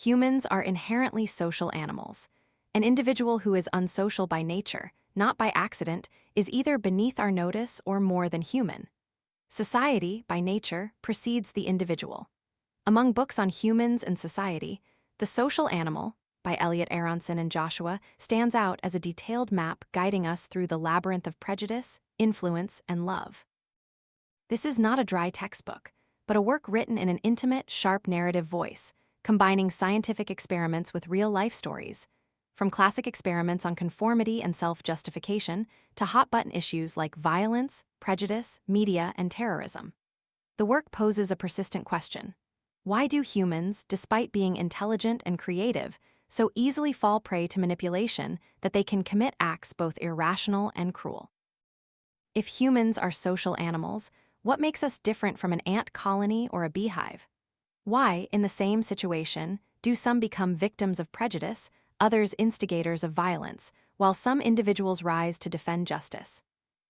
Humans are inherently social animals. An individual who is unsocial by nature, not by accident, is either beneath our notice or more than human. Society, by nature, precedes the individual. Among books on humans and society, The Social Animal, by Elliot, Aronson, and Joshua, stands out as a detailed map guiding us through the labyrinth of prejudice, influence, and love. This is not a dry textbook, but a work written in an intimate, sharp narrative voice, combining scientific experiments with real-life stories, from classic experiments on conformity and self-justification to hot-button issues like violence, prejudice, media, and terrorism. The work poses a persistent question. Why do humans, despite being intelligent and creative, so easily fall prey to manipulation that they can commit acts both irrational and cruel? If humans are social animals, what makes us different from an ant colony or a beehive? Why, in the same situation, do some become victims of prejudice, others instigators of violence, while some individuals rise to defend justice?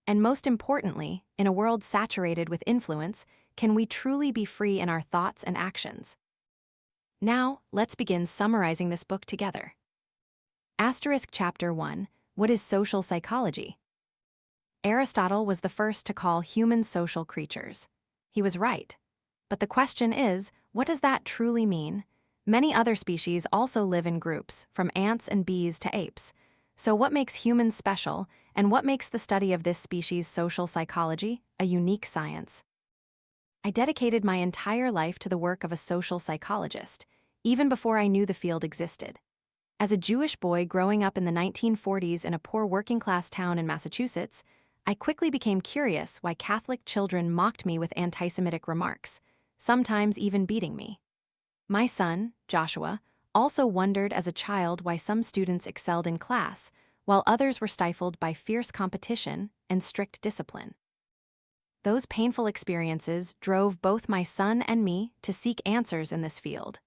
And most importantly, in a world saturated with influence, can we truly be free in our thoughts and actions? Now, let's begin summarizing this book together. Chapter 1. What is social psychology? Aristotle was the first to call humans social creatures. He was right. But the question is, what does that truly mean? Many other species also live in groups, from ants and bees to apes. So what makes humans special, and what makes the study of this species' social psychology a unique science? I dedicated my entire life to the work of a social psychologist, even before I knew the field existed. As a Jewish boy growing up in the 1940s in a poor working-class town in Massachusetts, I quickly became curious why Catholic children mocked me with anti-Semitic remarks, sometimes even beating me. My son, Joshua, also wondered as a child why some students excelled in class, while others were stifled by fierce competition and strict discipline. Those painful experiences drove both my son and me to seek answers in this field,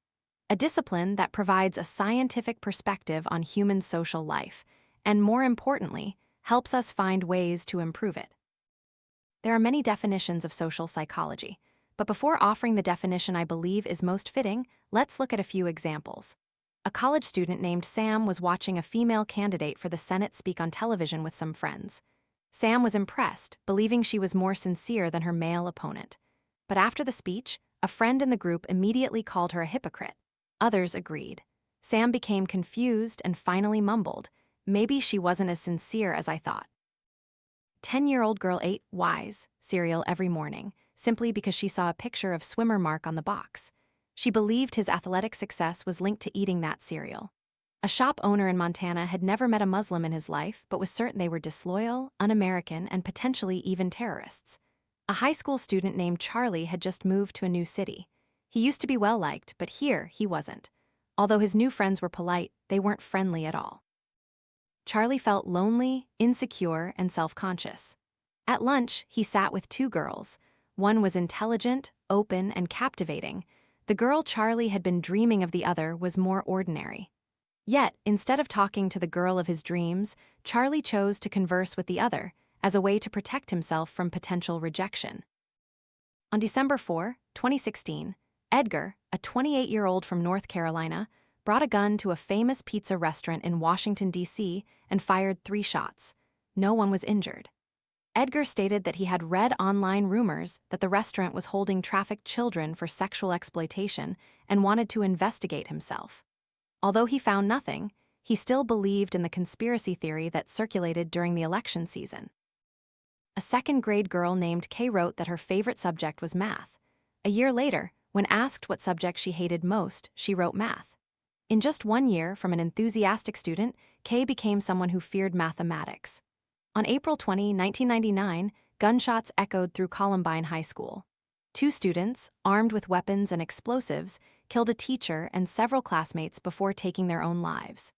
a discipline that provides a scientific perspective on human social life, and more importantly, helps us find ways to improve it. There are many definitions of social psychology, but before offering the definition I believe is most fitting, let's look at a few examples. A college student named Sam was watching a female candidate for the Senate speak on television with some friends. Sam was impressed, believing she was more sincere than her male opponent. But after the speech, a friend in the group immediately called her a hypocrite. Others agreed. Sam became confused and finally mumbled, "Maybe she wasn't as sincere as I thought." 10-year-old girl ate Wise cereal every morning, simply because she saw a picture of swimmer Mark on the box. She believed his athletic success was linked to eating that cereal. A shop owner in Montana had never met a Muslim in his life, but was certain they were disloyal, un-American, and potentially even terrorists. A high school student named Charlie had just moved to a new city. He used to be well-liked, but here he wasn't. Although his new friends were polite, they weren't friendly at all. Charlie felt lonely, insecure, and self-conscious. At lunch, he sat with two girls. One was intelligent, open, and captivating. The girl Charlie had been dreaming of, the other was more ordinary. Yet, instead of talking to the girl of his dreams, Charlie chose to converse with the other, as a way to protect himself from potential rejection. On December 4, 2016, Edgar, a 28-year-old from North Carolina, brought a gun to a famous pizza restaurant in Washington, D.C., and fired 3 shots. No one was injured. Edgar stated that he had read online rumors that the restaurant was holding trafficked children for sexual exploitation and wanted to investigate himself. Although he found nothing, he still believed in the conspiracy theory that circulated during the election season. A second-grade girl named Kay wrote that her favorite subject was math. A year later, when asked what subject she hated most, she wrote math. In just 1 year, from an enthusiastic student, Kay became someone who feared mathematics. On April 20, 1999, gunshots echoed through Columbine High School. 2 students, armed with weapons and explosives, killed a teacher and several classmates before taking their own lives.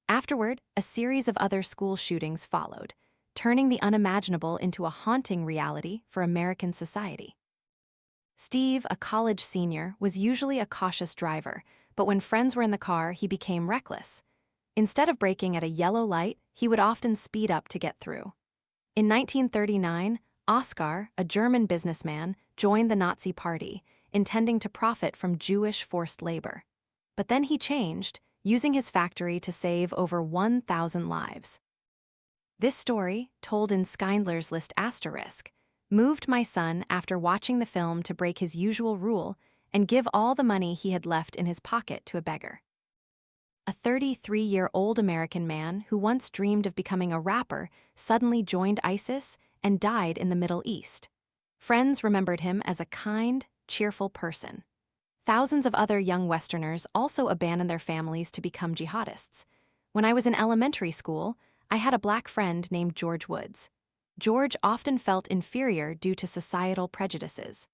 Afterward, a series of other school shootings followed, turning the unimaginable into a haunting reality for American society. Steve, a college senior, was usually a cautious driver, but when friends were in the car, he became reckless. Instead of braking at a yellow light, he would often speed up to get through. In 1939, Oskar, a German businessman, joined the Nazi Party, intending to profit from Jewish forced labor. But then he changed, using his factory to save over 1,000 lives. This story, told in Schindler's List **, moved my son after watching the film to break his usual rule and give all the money he had left in his pocket to a beggar. A 33-year-old American man who once dreamed of becoming a rapper suddenly joined ISIS and died in the Middle East. Friends remembered him as a kind, cheerful person. Thousands of other young Westerners also abandoned their families to become jihadists. When I was in elementary school, I had a black friend named George Woods. George often felt inferior due to societal prejudices.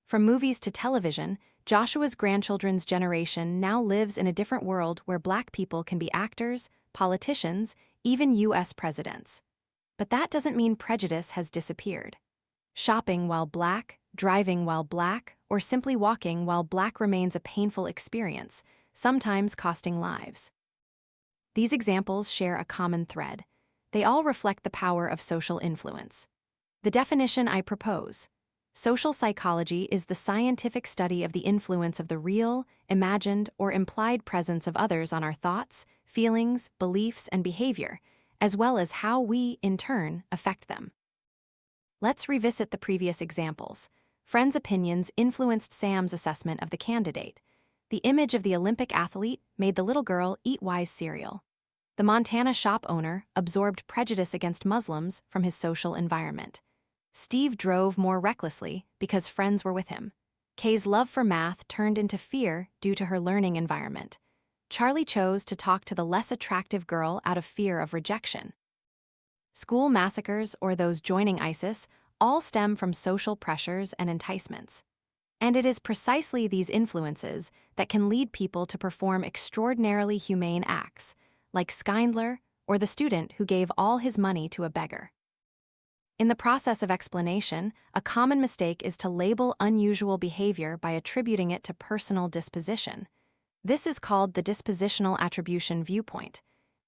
From movies to television, Joshua's grandchildren's generation now lives in a different world where black people can be actors, politicians, even U.S. presidents. But that doesn't mean prejudice has disappeared. Shopping while black, driving while black, or simply walking while black remains a painful experience, sometimes costing lives. These examples share a common thread. They all reflect the power of social influence. The definition I propose: social psychology is the scientific study of the influence of the real, imagined, or implied presence of others on our thoughts, feelings, beliefs, and behavior, as well as how we, in turn, affect them. Let's revisit the previous examples. Friends' opinions influenced Sam's assessment of the candidate. The image of the Olympic athlete made the little girl eat Wise cereal. The Montana shop owner absorbed prejudice against Muslims from his social environment. Steve drove more recklessly because friends were with him. Kay's love for math turned into fear due to her learning environment. Charlie chose to talk to the less attractive girl out of fear of rejection. School massacres, or those joining ISIS, all stem from social pressures and enticements. And it is precisely these influences that can lead people to perform extraordinarily humane acts, like Schindler or the student who gave all his money to a beggar. In the process of explanation, a common mistake is to label unusual behavior by attributing it to personal disposition. This is called the dispositional attribution viewpoint.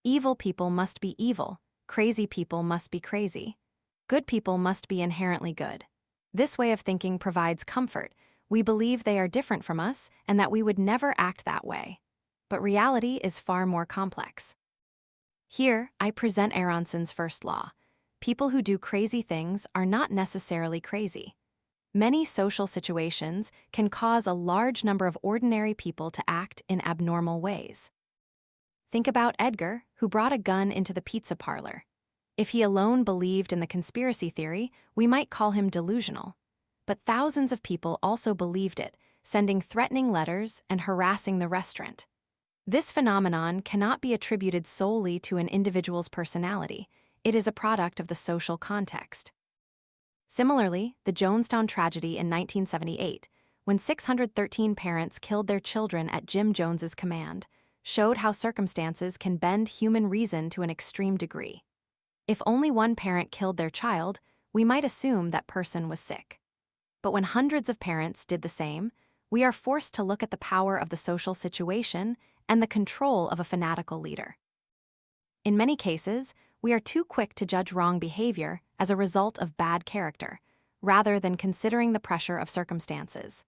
Evil people must be evil, crazy people must be crazy. Good people must be inherently good. This way of thinking provides comfort. We believe they are different from us and that we would never act that way. But reality is far more complex. Here, I present Aronson's first law. People who do crazy things are not necessarily crazy. Many social situations can cause a large number of ordinary people to act in abnormal ways. Think about Edgar, who brought a gun into the pizza parlor. If he alone believed in the conspiracy theory, we might call him delusional. But thousands of people also believed it, sending threatening letters and harassing the restaurant. This phenomenon cannot be attributed solely to an individual's personality. It is a product of the social context. Similarly, the Jonestown tragedy in 1978, when 613 parents killed their children at Jim Jones's command, showed how circumstances can bend human reason to an extreme degree. If only one parent killed their child, we might assume that person was sick. But when hundreds of parents did the same, we are forced to look at the power of the social situation and the control of a fanatical leader. In many cases, we are too quick to judge wrong behavior as a result of bad character, rather than considering the pressure of circumstances.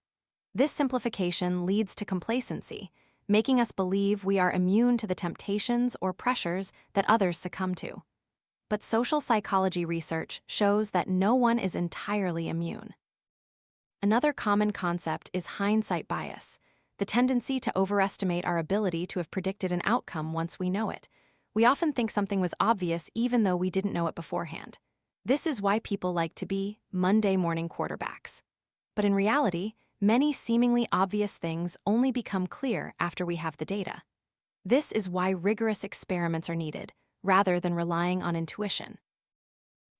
This simplification leads to complacency, making us believe we are immune to the temptations or pressures that others succumb to. But social psychology research shows that no one is entirely immune. Another common concept is hindsight bias, the tendency to overestimate our ability to have predicted an outcome once we know it. We often think something was obvious even though we didn't know it beforehand. This is why people like to be Monday morning quarterbacks. But in reality, many seemingly obvious things only become clear after we have the data. This is why rigorous experiments are needed, rather than relying on intuition.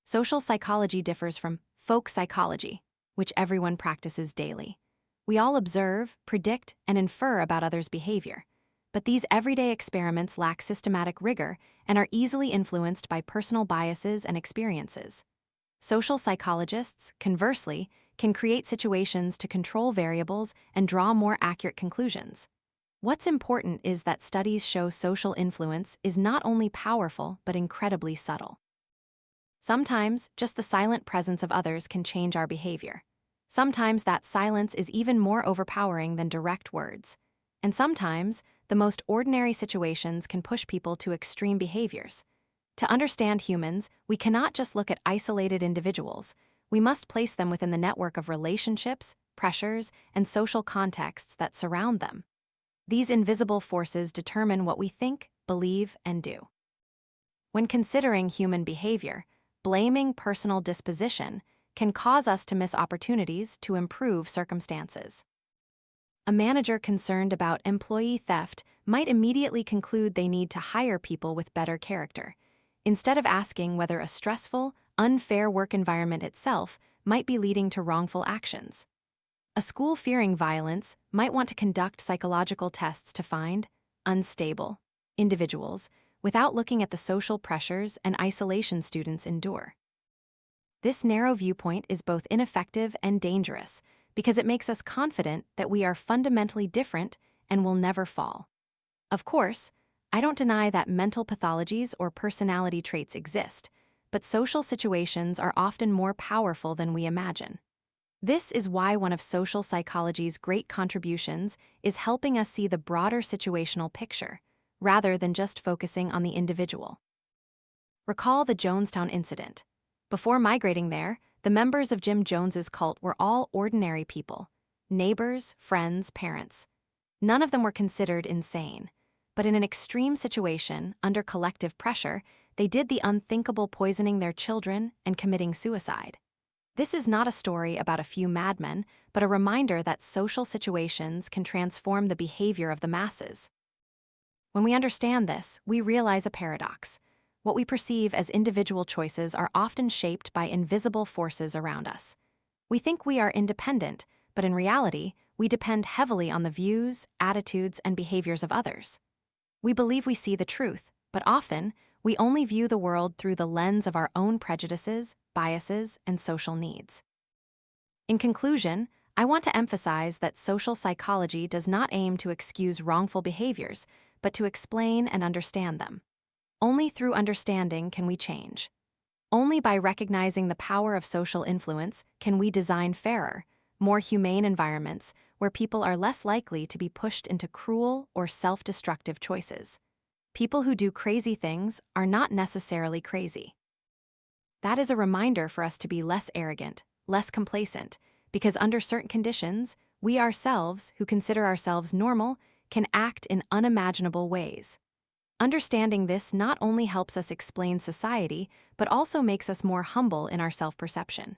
Social psychology differs from folk psychology, which everyone practices daily. We all observe, predict, and infer about others' behavior. But these everyday experiments lack systematic rigor and are easily influenced by personal biases and experiences. Social psychologists, conversely, can create situations to control variables and draw more accurate conclusions. What's important is that studies show social influence is not only powerful but incredibly subtle. Sometimes, just the silent presence of others can change our behavior. Sometimes that silence is even more overpowering than direct words. And sometimes, the most ordinary situations can push people to extreme behaviors. To understand humans, we cannot just look at isolated individuals. We must place them within the network of relationships, pressures, and social contexts that surround them. These invisible forces determine what we think, believe, and do. When considering human behavior, blaming personal disposition can cause us to miss opportunities to improve circumstances. A manager concerned about employee theft might immediately conclude they need to hire people with better character, instead of asking whether a stressful, unfair work environment itself might be leading to wrongful actions. A school fearing violence might want to conduct psychological tests to find unstable individuals without looking at the social pressures and isolation students endure. This narrow viewpoint is both ineffective and dangerous because it makes us confident that we are fundamentally different and will never fall. Of course, I don't deny that mental pathologies or personality traits exist, but social situations are often more powerful than we imagine. This is why one of social psychology's great contributions is helping us see the broader situational picture, rather than just focusing on the individual. Recall the Jonestown incident. Before migrating there, the members of Jim Jones's cult were all ordinary people, neighbors, friends, parents. None of them were considered insane, but in an extreme situation, under collective pressure, they did the unthinkable, poisoning their children and committing suicide. This is not a story about a few madmen, but a reminder that social situations can transform the behavior of the masses. When we understand this, we realize a paradox. What we perceive as individual choices are often shaped by invisible forces around us. We think we are independent, but in reality, we depend heavily on the views, attitudes, and behaviors of others. We believe we see the truth, but often, we only view the world through the lens of our own prejudices, biases, and social needs. In conclusion, I want to emphasize that social psychology does not aim to excuse wrongful behaviors, but to explain and understand them. Only through understanding can we change. Only by recognizing the power of social influence can we design fairer, more humane environments where people are less likely to be pushed into cruel or self-destructive choices. People who do crazy things are not necessarily crazy. That is a reminder for us to be less arrogant, less complacent, because under certain conditions, we ourselves, who consider ourselves normal, can act in unimaginable ways. Understanding this not only helps us explain society, but also makes us more humble in our self-perception.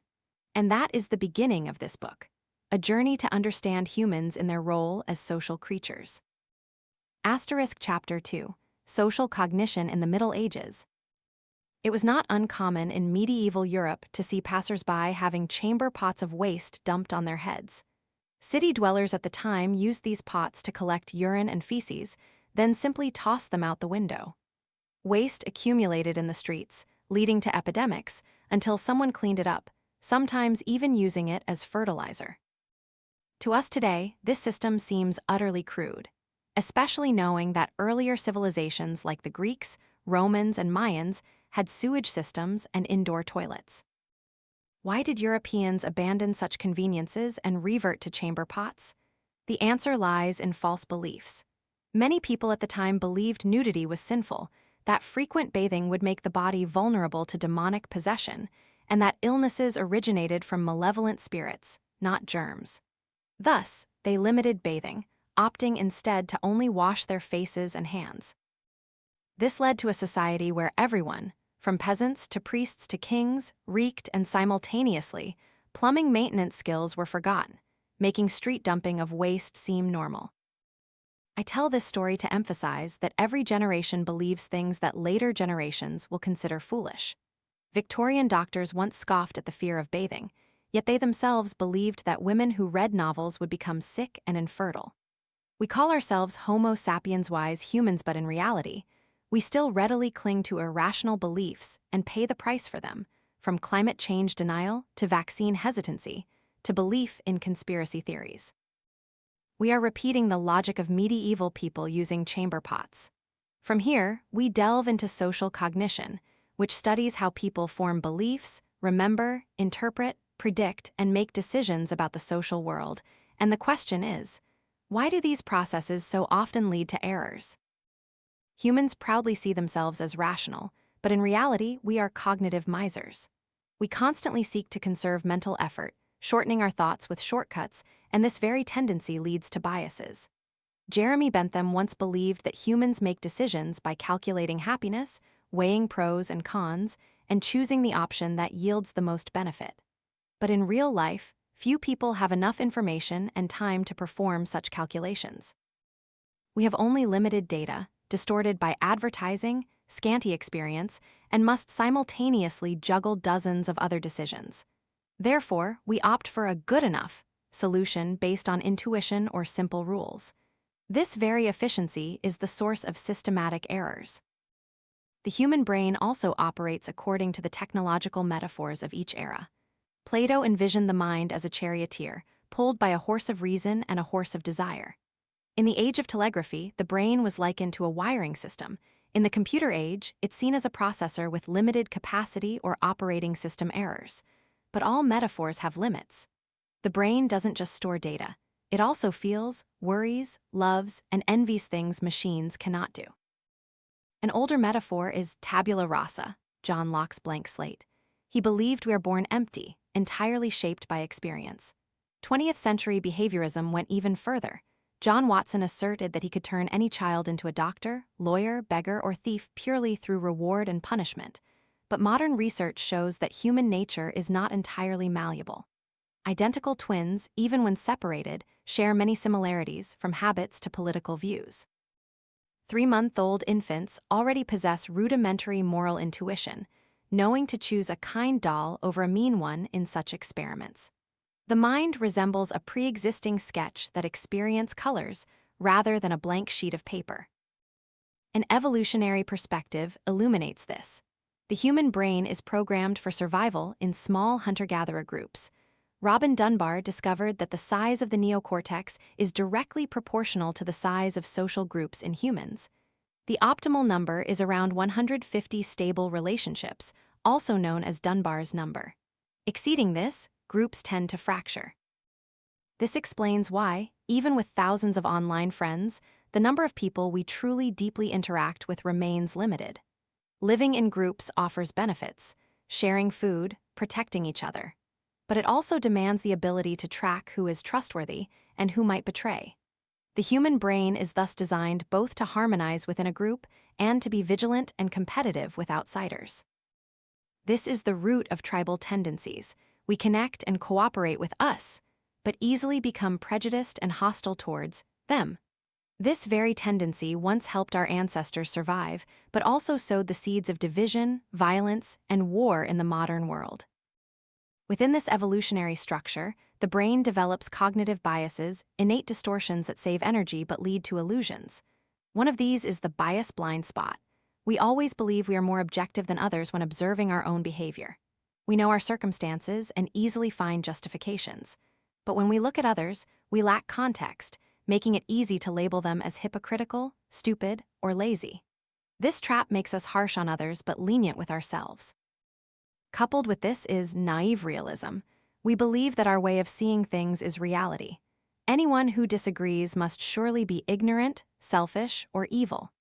And that is the beginning of this book, a journey to understand humans in their role as social creatures. Chapter 2, Social Cognition in the Middle Ages. It was not uncommon in medieval Europe to see passers-by having chamber pots of waste dumped on their heads. City dwellers at the time used these pots to collect urine and feces, then simply tossed them out the window. Waste accumulated in the streets, leading to epidemics, until someone cleaned it up, sometimes even using it as fertilizer. To us today, this system seems utterly crude, especially knowing that earlier civilizations like the Greeks, Romans, and Mayans had sewage systems and indoor toilets. Why did Europeans abandon such conveniences and revert to chamber pots? The answer lies in false beliefs. Many people at the time believed nudity was sinful, that frequent bathing would make the body vulnerable to demonic possession, and that illnesses originated from malevolent spirits, not germs. Thus, they limited bathing, opting instead to only wash their faces and hands. This led to a society where everyone, from peasants to priests to kings, reeked, and simultaneously, plumbing maintenance skills were forgotten, making street dumping of waste seem normal. I tell this story to emphasize that every generation believes things that later generations will consider foolish. Victorian doctors once scoffed at the fear of bathing, yet they themselves believed that women who read novels would become sick and infertile. We call ourselves Homo sapiens-wise humans, but in reality, we still readily cling to irrational beliefs and pay the price for them, from climate change denial to vaccine hesitancy to belief in conspiracy theories. We are repeating the logic of medieval people using chamber pots. From here, we delve into social cognition, which studies how people form beliefs, remember, interpret, predict, and make decisions about the social world. And the question is, Why do these processes so often lead to errors? Humans proudly see themselves as rational, but in reality, we are cognitive misers. We constantly seek to conserve mental effort, shortening our thoughts with shortcuts, and this very tendency leads to biases. Jeremy Bentham once believed that humans make decisions by calculating happiness, weighing pros and cons, and choosing the option that yields the most benefit. But in real life, few people have enough information and time to perform such calculations. We have only limited data, distorted by advertising, scanty experience, and must simultaneously juggle dozens of other decisions. Therefore, we opt for a good enough solution based on intuition or simple rules. This very efficiency is the source of systematic errors. The human brain also operates according to the technological metaphors of each era. Plato envisioned the mind as a charioteer, pulled by a horse of reason and a horse of desire. In the age of telegraphy, the brain was likened to a wiring system. In the computer age, it's seen as a processor with limited capacity or operating system errors. But all metaphors have limits. The brain doesn't just store data. It also feels, worries, loves, and envies things machines cannot do. An older metaphor is tabula rasa, John Locke's blank slate. He believed we are born empty, entirely shaped by experience. 20th century behaviorism went even further. John Watson asserted that he could turn any child into a doctor, lawyer, beggar, or thief purely through reward and punishment. But modern research shows that human nature is not entirely malleable. Identical twins, even when separated, share many similarities, from habits to political views. 3-month-old infants already possess rudimentary moral intuition, knowing to choose a kind doll over a mean one in such experiments. The mind resembles a pre-existing sketch that experience colors rather than a blank sheet of paper. An evolutionary perspective illuminates this. The human brain is programmed for survival in small hunter-gatherer groups. Robin Dunbar discovered that the size of the neocortex is directly proportional to the size of social groups in humans. The optimal number is around 150 stable relationships, also known as Dunbar's number. Exceeding this, groups tend to fracture. This explains why, even with thousands of online friends, the number of people we truly deeply interact with remains limited. Living in groups offers benefits, sharing food, protecting each other. But it also demands the ability to track who is trustworthy and who might betray. The human brain is thus designed both to harmonize within a group and to be vigilant and competitive with outsiders. This is the root of tribal tendencies. We connect and cooperate with us, but easily become prejudiced and hostile towards them. This very tendency once helped our ancestors survive, but also sowed the seeds of division, violence, and war in the modern world. Within this evolutionary structure, the brain develops cognitive biases, innate distortions that save energy but lead to illusions. One of these is the bias blind spot. We always believe we are more objective than others when observing our own behavior. We know our circumstances and easily find justifications. But when we look at others, we lack context, making it easy to label them as hypocritical, stupid, or lazy. This trap makes us harsh on others but lenient with ourselves. Coupled with this is naive realism. We believe that our way of seeing things is reality. Anyone who disagrees must surely be ignorant, selfish, or evil.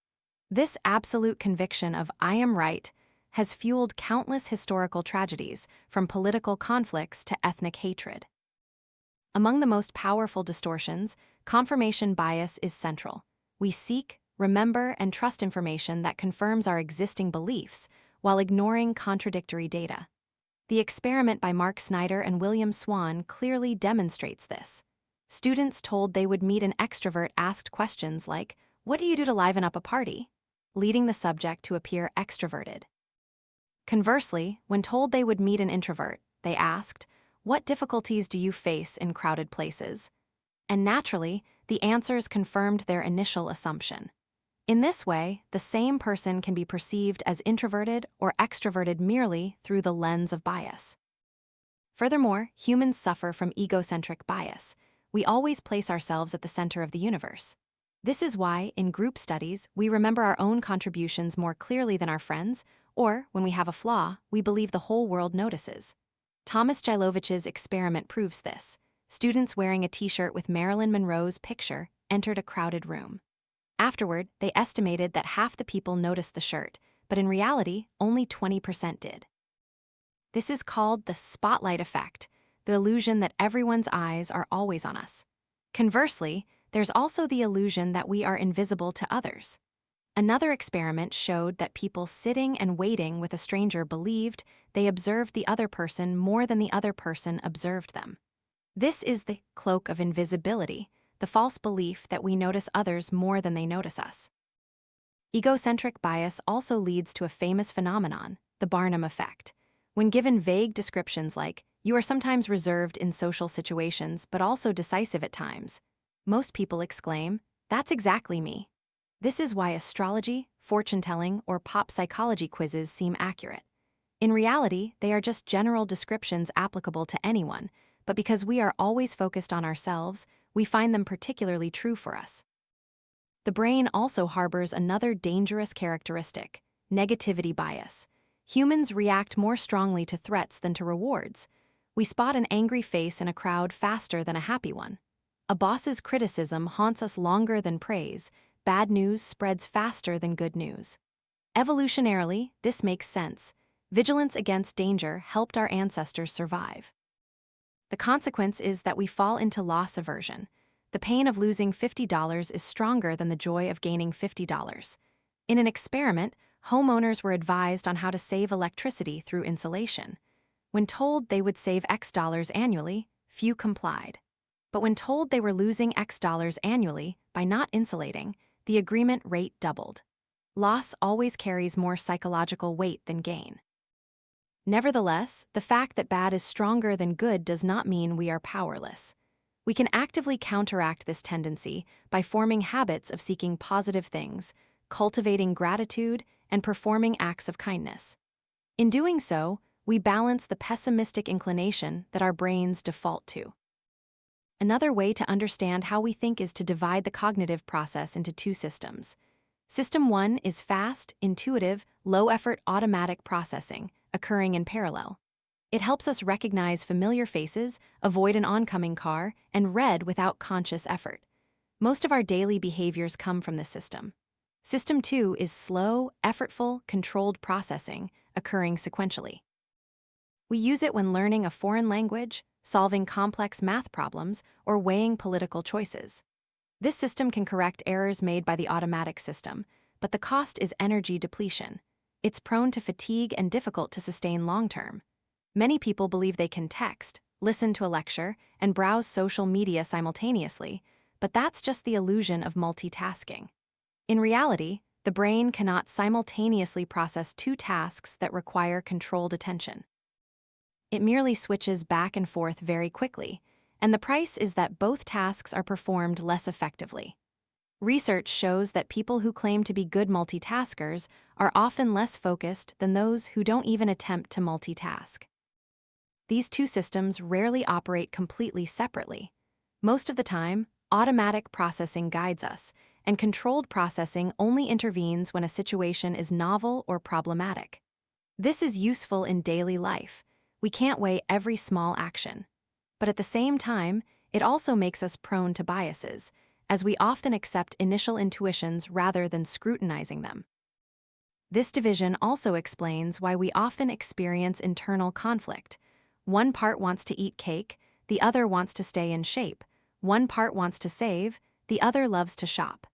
This absolute conviction of "I am right" has fueled countless historical tragedies, from political conflicts to ethnic hatred. Among the most powerful distortions, confirmation bias is central. We seek, remember, and trust information that confirms our existing beliefs, while ignoring contradictory data. The experiment by Mark Snyder and William Swan clearly demonstrates this. Students told they would meet an extrovert asked questions like, "What do you do to liven up a party?" leading the subject to appear extroverted. Conversely, when told they would meet an introvert, they asked, "What difficulties do you face in crowded places?" And naturally, the answers confirmed their initial assumption. In this way, the same person can be perceived as introverted or extroverted merely through the lens of bias. Furthermore, humans suffer from egocentric bias. We always place ourselves at the center of the universe. This is why, in group studies, we remember our own contributions more clearly than our friends, or, when we have a flaw, we believe the whole world notices. Thomas Jailovich's experiment proves this. Students wearing a t-shirt with Marilyn Monroe's picture entered a crowded room. Afterward, they estimated that half the people noticed the shirt, but in reality, only 20% did. This is called the spotlight effect, the illusion that everyone's eyes are always on us. Conversely, there's also the illusion that we are invisible to others. Another experiment showed that people sitting and waiting with a stranger believed they observed the other person more than the other person observed them. This is the cloak of invisibility, the false belief that we notice others more than they notice us. Egocentric bias also leads to a famous phenomenon, the Barnum effect. When given vague descriptions like, "You are sometimes reserved in social situations, but also decisive at times," most people exclaim, "That's exactly me." This is why astrology, fortune-telling, or pop psychology quizzes seem accurate. In reality, they are just general descriptions applicable to anyone, but because we are always focused on ourselves, we find them particularly true for us. The brain also harbors another dangerous characteristic, negativity bias. Humans react more strongly to threats than to rewards. We spot an angry face in a crowd faster than a happy one. A boss's criticism haunts us longer than praise. Bad news spreads faster than good news. Evolutionarily, this makes sense. Vigilance against danger helped our ancestors survive. The consequence is that we fall into loss aversion. The pain of losing $50 is stronger than the joy of gaining $50. In an experiment, homeowners were advised on how to save electricity through insulation. When told they would save X dollars annually, few complied. But when told they were losing X dollars annually by not insulating, the agreement rate doubled. Loss always carries more psychological weight than gain. Nevertheless, the fact that bad is stronger than good does not mean we are powerless. We can actively counteract this tendency by forming habits of seeking positive things, cultivating gratitude, and performing acts of kindness. In doing so, we balance the pessimistic inclination that our brains default to. Another way to understand how we think is to divide the cognitive process into two systems. System 1 is fast, intuitive, low-effort automatic processing, occurring in parallel. It helps us recognize familiar faces, avoid an oncoming car, and read without conscious effort. Most of our daily behaviors come from this system. System 2 is slow, effortful, controlled processing, occurring sequentially. We use it when learning a foreign language, solving complex math problems, or weighing political choices. This system can correct errors made by the automatic system, but the cost is energy depletion. It's prone to fatigue and difficult to sustain long-term. Many people believe they can text, listen to a lecture, and browse social media simultaneously, but that's just the illusion of multitasking. In reality, the brain cannot simultaneously process two tasks that require controlled attention. It merely switches back and forth very quickly, and the price is that both tasks are performed less effectively. Research shows that people who claim to be good multitaskers are often less focused than those who don't even attempt to multitask. These two systems rarely operate completely separately. Most of the time, automatic processing guides us, and controlled processing only intervenes when a situation is novel or problematic. This is useful in daily life. We can't weigh every small action. But at the same time, it also makes us prone to biases, as we often accept initial intuitions rather than scrutinizing them. This division also explains why we often experience internal conflict. One part wants to eat cake, the other wants to stay in shape. One part wants to save, the other loves to shop.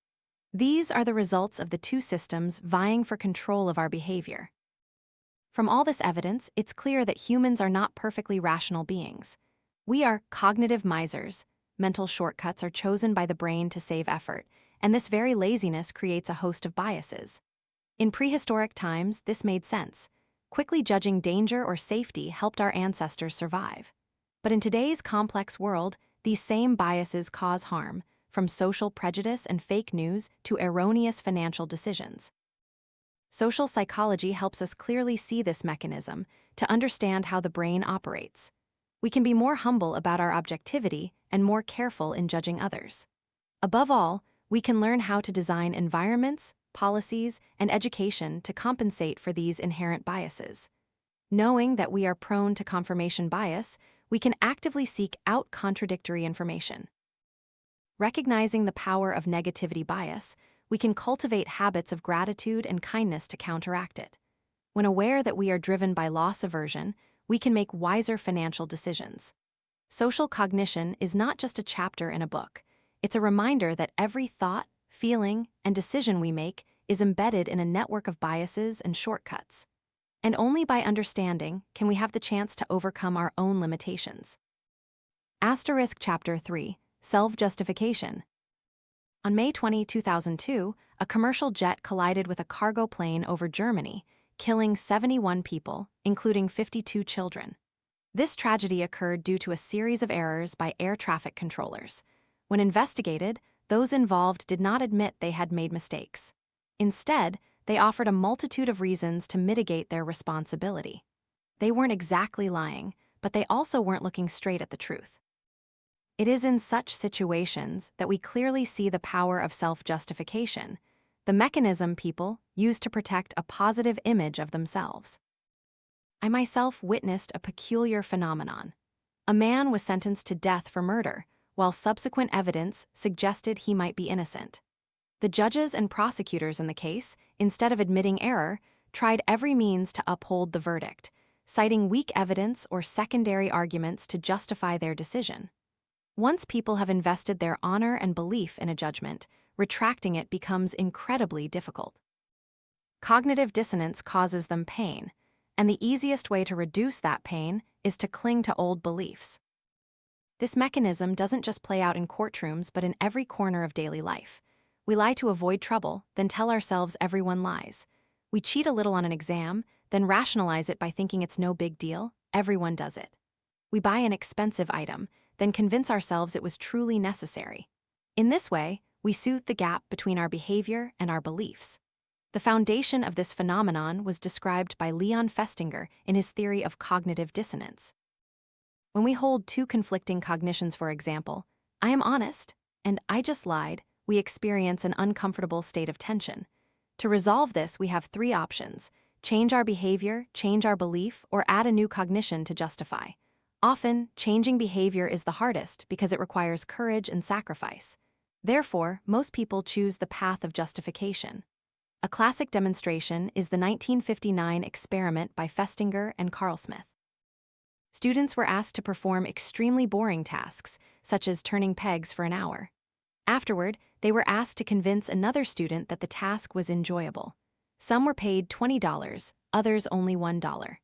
These are the results of the two systems vying for control of our behavior. From all this evidence, it's clear that humans are not perfectly rational beings. We are cognitive misers. Mental shortcuts are chosen by the brain to save effort, and this very laziness creates a host of biases. In prehistoric times, this made sense. Quickly judging danger or safety helped our ancestors survive. But in today's complex world, these same biases cause harm, from social prejudice and fake news to erroneous financial decisions. Social psychology helps us clearly see this mechanism to understand how the brain operates. We can be more humble about our objectivity and more careful in judging others. Above all, we can learn how to design environments, policies, and education to compensate for these inherent biases. Knowing that we are prone to confirmation bias, we can actively seek out contradictory information. Recognizing the power of negativity bias, we can cultivate habits of gratitude and kindness to counteract it. When aware that we are driven by loss aversion, we can make wiser financial decisions. Social cognition is not just a chapter in a book. It's a reminder that every thought, feeling, and decision we make is embedded in a network of biases and shortcuts. And only by understanding can we have the chance to overcome our own limitations. Chapter 3, Self-Justification. On May 20, 2002, a commercial jet collided with a cargo plane over Germany, killing 71 people, including 52 children. This tragedy occurred due to a series of errors by air traffic controllers. When investigated, those involved did not admit they had made mistakes. Instead, they offered a multitude of reasons to mitigate their responsibility. They weren't exactly lying, but they also weren't looking straight at the truth. It is in such situations that we clearly see the power of self-justification, the mechanism people use to protect a positive image of themselves. I myself witnessed a peculiar phenomenon. A man was sentenced to death for murder, while subsequent evidence suggested he might be innocent. The judges and prosecutors in the case, instead of admitting error, tried every means to uphold the verdict, citing weak evidence or secondary arguments to justify their decision. Once people have invested their honor and belief in a judgment, retracting it becomes incredibly difficult. Cognitive dissonance causes them pain, and the easiest way to reduce that pain is to cling to old beliefs. This mechanism doesn't just play out in courtrooms but in every corner of daily life. We lie to avoid trouble, then tell ourselves everyone lies. We cheat a little on an exam, then rationalize it by thinking it's no big deal, everyone does it. We buy an expensive item, then convince ourselves it was truly necessary. In this way, we soothe the gap between our behavior and our beliefs. The foundation of this phenomenon was described by Leon Festinger in his theory of cognitive dissonance. When we hold two conflicting cognitions, for example, I am honest and I just lied, we experience an uncomfortable state of tension. To resolve this, we have three options: change our behavior, change our belief, or add a new cognition to justify. Often, changing behavior is the hardest because it requires courage and sacrifice. Therefore, most people choose the path of justification. A classic demonstration is the 1959 experiment by Festinger and Carlsmith. Students were asked to perform extremely boring tasks, such as turning pegs for an hour. Afterward, they were asked to convince another student that the task was enjoyable. Some were paid $20, others only $1.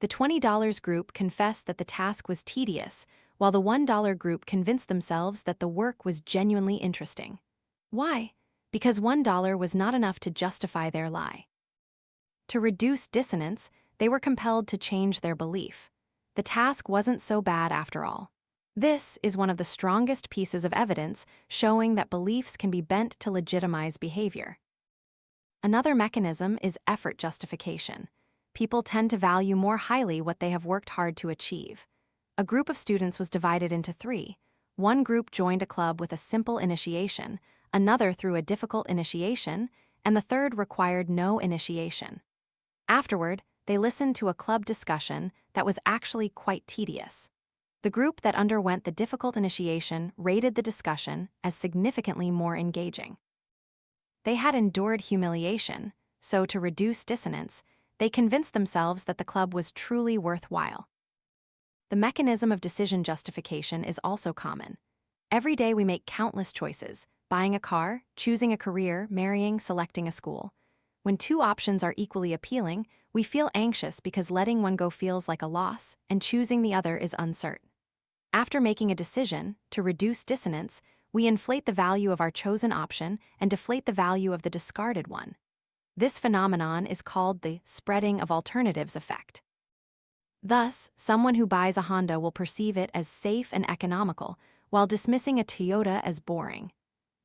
The $20 group confessed that the task was tedious, while the $1 group convinced themselves that the work was genuinely interesting. Why? Because $1 was not enough to justify their lie. To reduce dissonance, they were compelled to change their belief. The task wasn't so bad after all. This is one of the strongest pieces of evidence showing that beliefs can be bent to legitimize behavior. Another mechanism is effort justification. People tend to value more highly what they have worked hard to achieve. A group of students was divided into three. One group joined a club with a simple initiation, another through a difficult initiation, and the third required no initiation. Afterward, they listened to a club discussion that was actually quite tedious. The group that underwent the difficult initiation rated the discussion as significantly more engaging. They had endured humiliation, so to reduce dissonance, they convinced themselves that the club was truly worthwhile. The mechanism of decision justification is also common. Every day we make countless choices: buying a car, choosing a career, marrying, selecting a school. When two options are equally appealing, we feel anxious because letting one go feels like a loss, and choosing the other is uncertain. After making a decision, to reduce dissonance, we inflate the value of our chosen option and deflate the value of the discarded one. This phenomenon is called the spreading of alternatives effect. Thus, someone who buys a Honda will perceive it as safe and economical, while dismissing a Toyota as boring.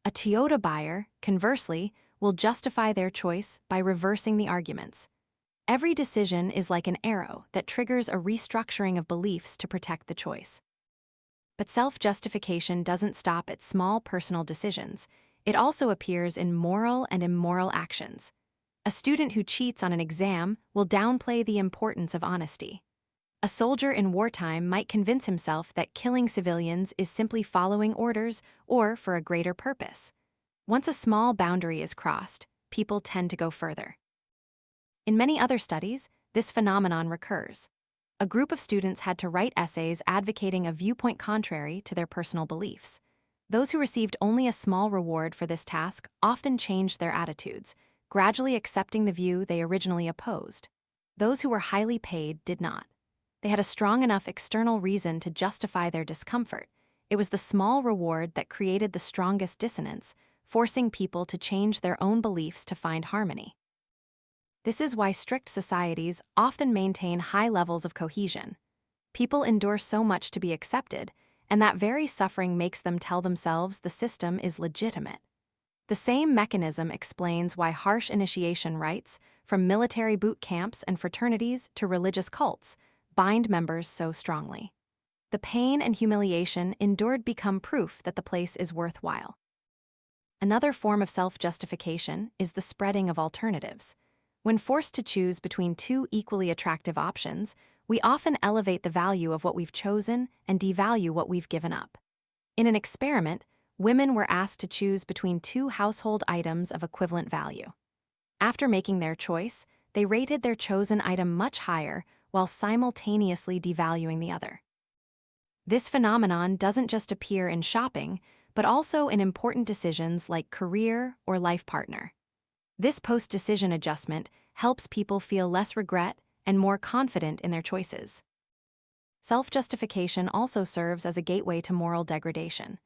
A Toyota buyer, conversely, will justify their choice by reversing the arguments. Every decision is like an arrow that triggers a restructuring of beliefs to protect the choice. But self-justification doesn't stop at small personal decisions. It also appears in moral and immoral actions. A student who cheats on an exam will downplay the importance of honesty. A soldier in wartime might convince himself that killing civilians is simply following orders or for a greater purpose. Once a small boundary is crossed, people tend to go further. In many other studies, this phenomenon recurs. A group of students had to write essays advocating a viewpoint contrary to their personal beliefs. Those who received only a small reward for this task often changed their attitudes, gradually accepting the view they originally opposed. Those who were highly paid did not. They had a strong enough external reason to justify their discomfort. It was the small reward that created the strongest dissonance, forcing people to change their own beliefs to find harmony. This is why strict societies often maintain high levels of cohesion. People endure so much to be accepted, and that very suffering makes them tell themselves the system is legitimate. The same mechanism explains why harsh initiation rites, from military boot camps and fraternities to religious cults, bind members so strongly. The pain and humiliation endured become proof that the place is worthwhile. Another form of self-justification is the spreading of alternatives. When forced to choose between two equally attractive options, we often elevate the value of what we've chosen and devalue what we've given up. In an experiment, women were asked to choose between two household items of equivalent value. After making their choice, they rated their chosen item much higher while simultaneously devaluing the other. This phenomenon doesn't just appear in shopping, but also in important decisions like career or life partner. This post-decision adjustment helps people feel less regret and more confident in their choices. Self-justification also serves as a gateway to moral degradation.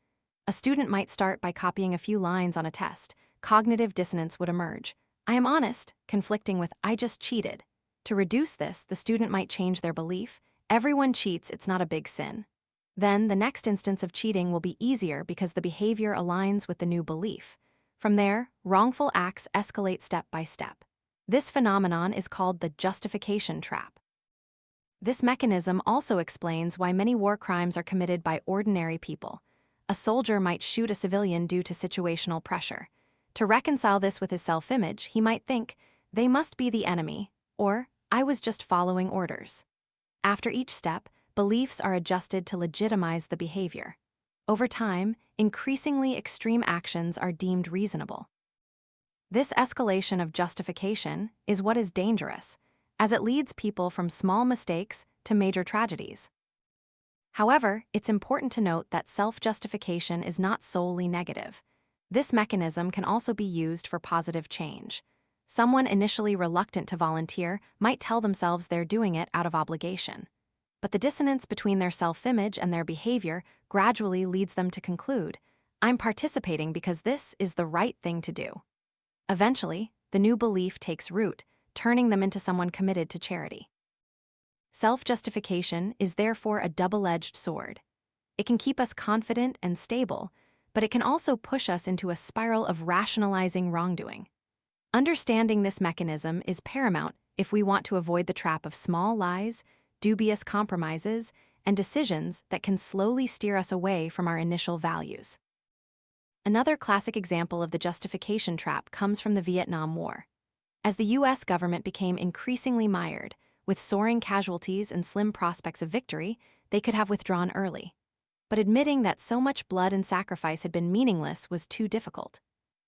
A student might start by copying a few lines on a test. Cognitive dissonance would emerge. I am honest, conflicting with I just cheated. To reduce this, the student might change their belief. Everyone cheats, it's not a big sin. Then, the next instance of cheating will be easier because the behavior aligns with the new belief. From there, wrongful acts escalate step by step. This phenomenon is called the justification trap. This mechanism also explains why many war crimes are committed by ordinary people. A soldier might shoot a civilian due to situational pressure. To reconcile this with his self-image, he might think, they must be the enemy, or I was just following orders. After each step, beliefs are adjusted to legitimize the behavior. Over time, increasingly extreme actions are deemed reasonable. This escalation of justification is what is dangerous, as it leads people from small mistakes to major tragedies. However, it's important to note that self-justification is not solely negative. This mechanism can also be used for positive change. Someone initially reluctant to volunteer might tell themselves they're doing it out of obligation. But the dissonance between their self-image and their behavior gradually leads them to conclude, I'm participating because this is the right thing to do. Eventually, the new belief takes root, turning them into someone committed to charity. Self-justification is therefore a double-edged sword. It can keep us confident and stable, but it can also push us into a spiral of rationalizing wrongdoing. Understanding this mechanism is paramount if we want to avoid the trap of small lies, dubious compromises, and decisions that can slowly steer us away from our initial values. Another classic example of the justification trap comes from the Vietnam War. As the U.S. government became increasingly mired, with soaring casualties and slim prospects of victory, they could have withdrawn early. But admitting that so much blood and sacrifice had been meaningless was too difficult.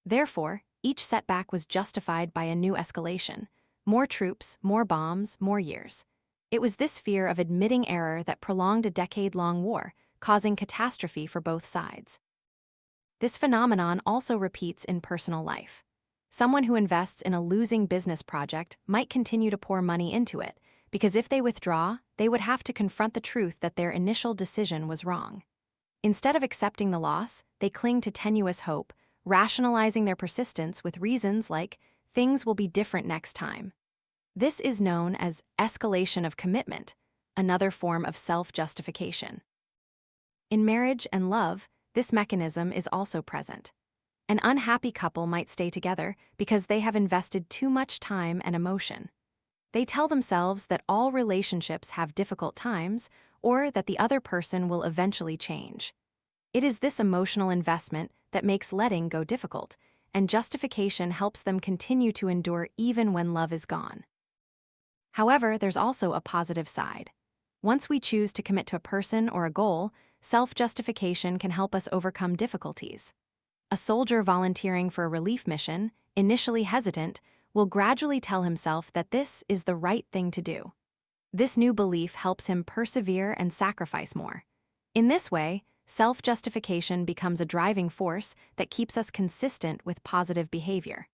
Therefore, each setback was justified by a new escalation. More troops, more bombs, more years. It was this fear of admitting error that prolonged a decade-long war, causing catastrophe for both sides. This phenomenon also repeats in personal life. Someone who invests in a losing business project might continue to pour money into it, because if they withdraw, they would have to confront the truth that their initial decision was wrong. Instead of accepting the loss, they cling to tenuous hope, rationalizing their persistence with reasons like, things will be different next time. This is known as escalation of commitment, another form of self-justification. In marriage and love, this mechanism is also present. An unhappy couple might stay together because they have invested too much time and emotion. They tell themselves that all relationships have difficult times or that the other person will eventually change. It is this emotional investment that makes letting go difficult, and justification helps them continue to endure even when love is gone. However, there's also a positive side. Once we choose to commit to a person or a goal, self-justification can help us overcome difficulties. A soldier volunteering for a relief mission, initially hesitant, will gradually tell himself that this is the right thing to do. This new belief helps him persevere and sacrifice more. In this way, self-justification becomes a driving force that keeps us consistent with positive behavior.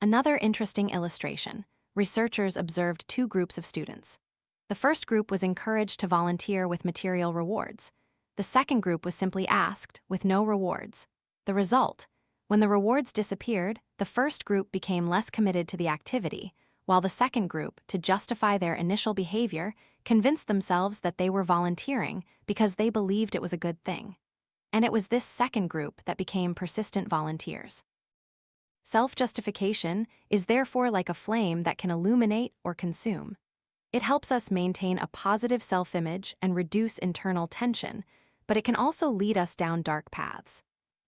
Another interesting illustration: researchers observed two groups of students. The first group was encouraged to volunteer with material rewards. The second group was simply asked, with no rewards. The result: when the rewards disappeared, the first group became less committed to the activity, while the second group, to justify their initial behavior, convinced themselves that they were volunteering because they believed it was a good thing. And it was this second group that became persistent volunteers. Self-justification is therefore like a flame that can illuminate or consume. It helps us maintain a positive self-image and reduce internal tension, but it can also lead us down dark paths.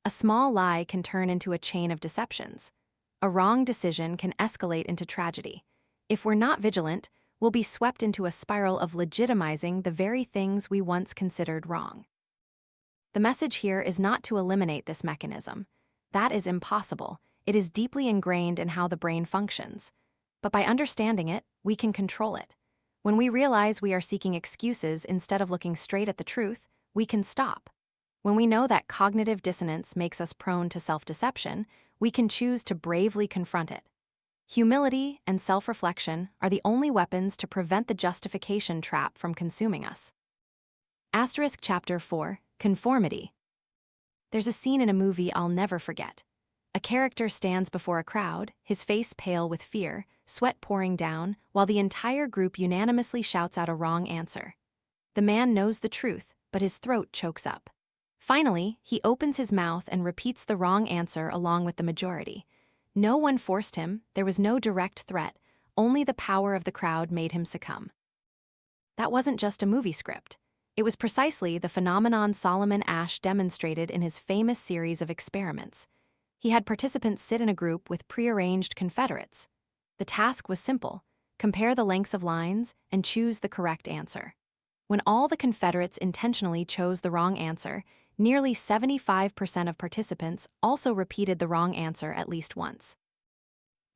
A small lie can turn into a chain of deceptions. A wrong decision can escalate into tragedy. If we're not vigilant, we'll be swept into a spiral of legitimizing the very things we once considered wrong. The message here is not to eliminate this mechanism. That is impossible. It is deeply ingrained in how the brain functions. But by understanding it, we can control it. When we realize we are seeking excuses instead of looking straight at the truth, we can stop. When we know that cognitive dissonance makes us prone to self-deception, we can choose to bravely confront it. Humility and self-reflection are the only weapons to prevent the justification trap from consuming us. Chapter 4, Conformity. There's a scene in a movie I'll never forget. A character stands before a crowd, his face pale with fear, sweat pouring down, while the entire group unanimously shouts out a wrong answer. The man knows the truth, but his throat chokes up. Finally, he opens his mouth and repeats the wrong answer along with the majority. No one forced him, there was no direct threat, only the power of the crowd made him succumb. That wasn't just a movie script. It was precisely the phenomenon Solomon Asch demonstrated in his famous series of experiments. He had participants sit in a group with prearranged confederates. The task was simple: compare the lengths of lines and choose the correct answer. When all the confederates intentionally chose the wrong answer, nearly 75% of participants also repeated the wrong answer at least once.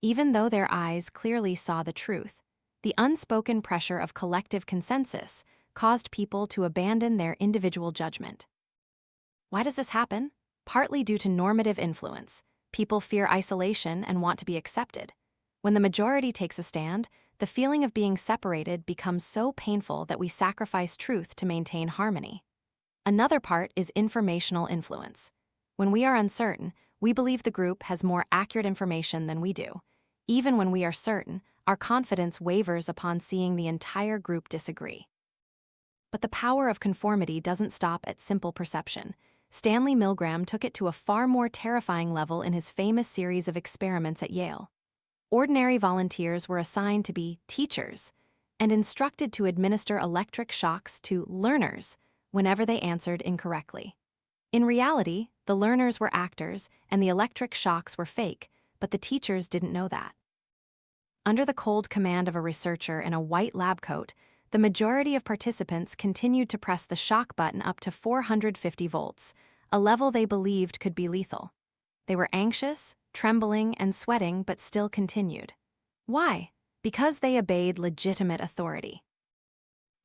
Even though their eyes clearly saw the truth, the unspoken pressure of collective consensus caused people to abandon their individual judgment. Why does this happen? Partly due to normative influence. People fear isolation and want to be accepted. When the majority takes a stand, the feeling of being separated becomes so painful that we sacrifice truth to maintain harmony. Another part is informational influence. When we are uncertain, we believe the group has more accurate information than we do. Even when we are certain, our confidence wavers upon seeing the entire group disagree. But the power of conformity doesn't stop at simple perception. Stanley Milgram took it to a far more terrifying level in his famous series of experiments at Yale. Ordinary volunteers were assigned to be teachers and instructed to administer electric shocks to learners whenever they answered incorrectly. In reality, the learners were actors and the electric shocks were fake, but the teachers didn't know that. Under the cold command of a researcher in a white lab coat, the majority of participants continued to press the shock button up to 450 volts, a level they believed could be lethal. They were anxious, trembling, and sweating, but still continued. Why? Because they obeyed legitimate authority.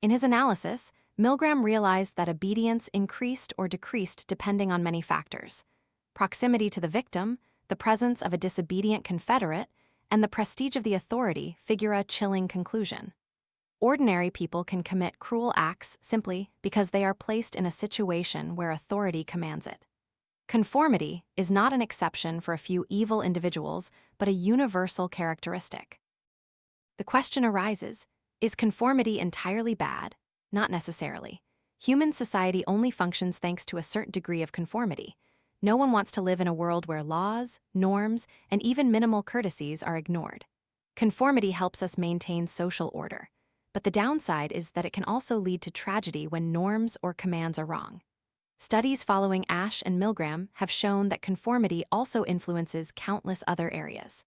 In his analysis, Milgram realized that obedience increased or decreased depending on many factors: proximity to the victim, the presence of a disobedient confederate, and the prestige of the authority figure a chilling conclusion. Ordinary people can commit cruel acts simply because they are placed in a situation where authority commands it. Conformity is not an exception for a few evil individuals, but a universal characteristic. The question arises, is conformity entirely bad? Not necessarily. Human society only functions thanks to a certain degree of conformity. No one wants to live in a world where laws, norms, and even minimal courtesies are ignored. Conformity helps us maintain social order, but the downside is that it can also lead to tragedy when norms or commands are wrong. Studies following Asch and Milgram have shown that conformity also influences countless other areas.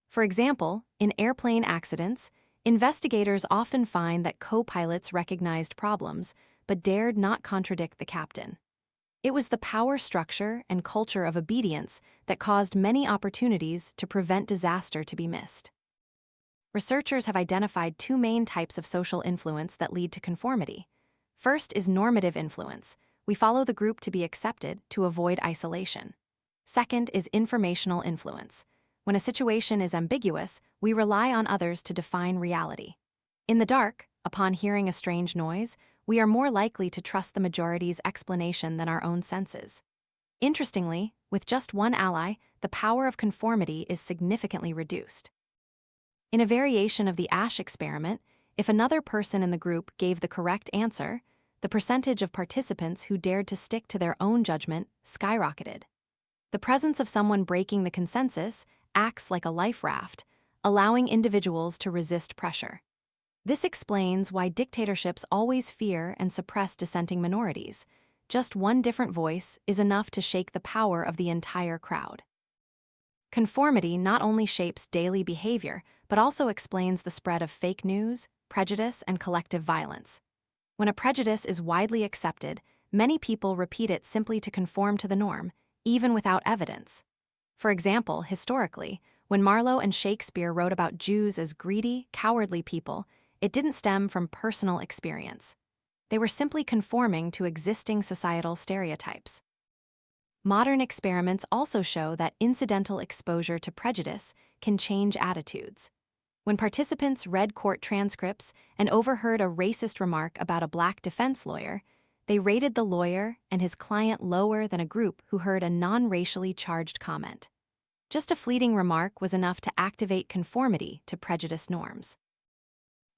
For example, in airplane accidents, Investigators often find that co-pilots recognized problems, but dared not contradict the captain. It was the power structure and culture of obedience that caused many opportunities to prevent disaster to be missed. Researchers have identified two main types of social influence that lead to conformity. First is normative influence. We follow the group to be accepted to avoid isolation. Second is informational influence. When a situation is ambiguous, we rely on others to define reality. In the dark, upon hearing a strange noise, we are more likely to trust the majority's explanation than our own senses. Interestingly, with just one ally, the power of conformity is significantly reduced. In a variation of the Ash experiment, if another person in the group gave the correct answer, the percentage of participants who dared to stick to their own judgment skyrocketed. The presence of someone breaking the consensus acts like a life raft, allowing individuals to resist pressure. This explains why dictatorships always fear and suppress dissenting minorities. Just one different voice is enough to shake the power of the entire crowd. Conformity not only shapes daily behavior, but also explains the spread of fake news, prejudice, and collective violence. When a prejudice is widely accepted, many people repeat it simply to conform to the norm, even without evidence. For example, historically, when Marlowe and Shakespeare wrote about Jews as greedy, cowardly people, it didn't stem from personal experience. They were simply conforming to existing societal stereotypes. Modern experiments also show that incidental exposure to prejudice can change attitudes. When participants read court transcripts and overheard a racist remark about a black defense lawyer, they rated the lawyer and his client lower than a group who heard a non-racially charged comment. Just a fleeting remark was enough to activate conformity to prejudice norms.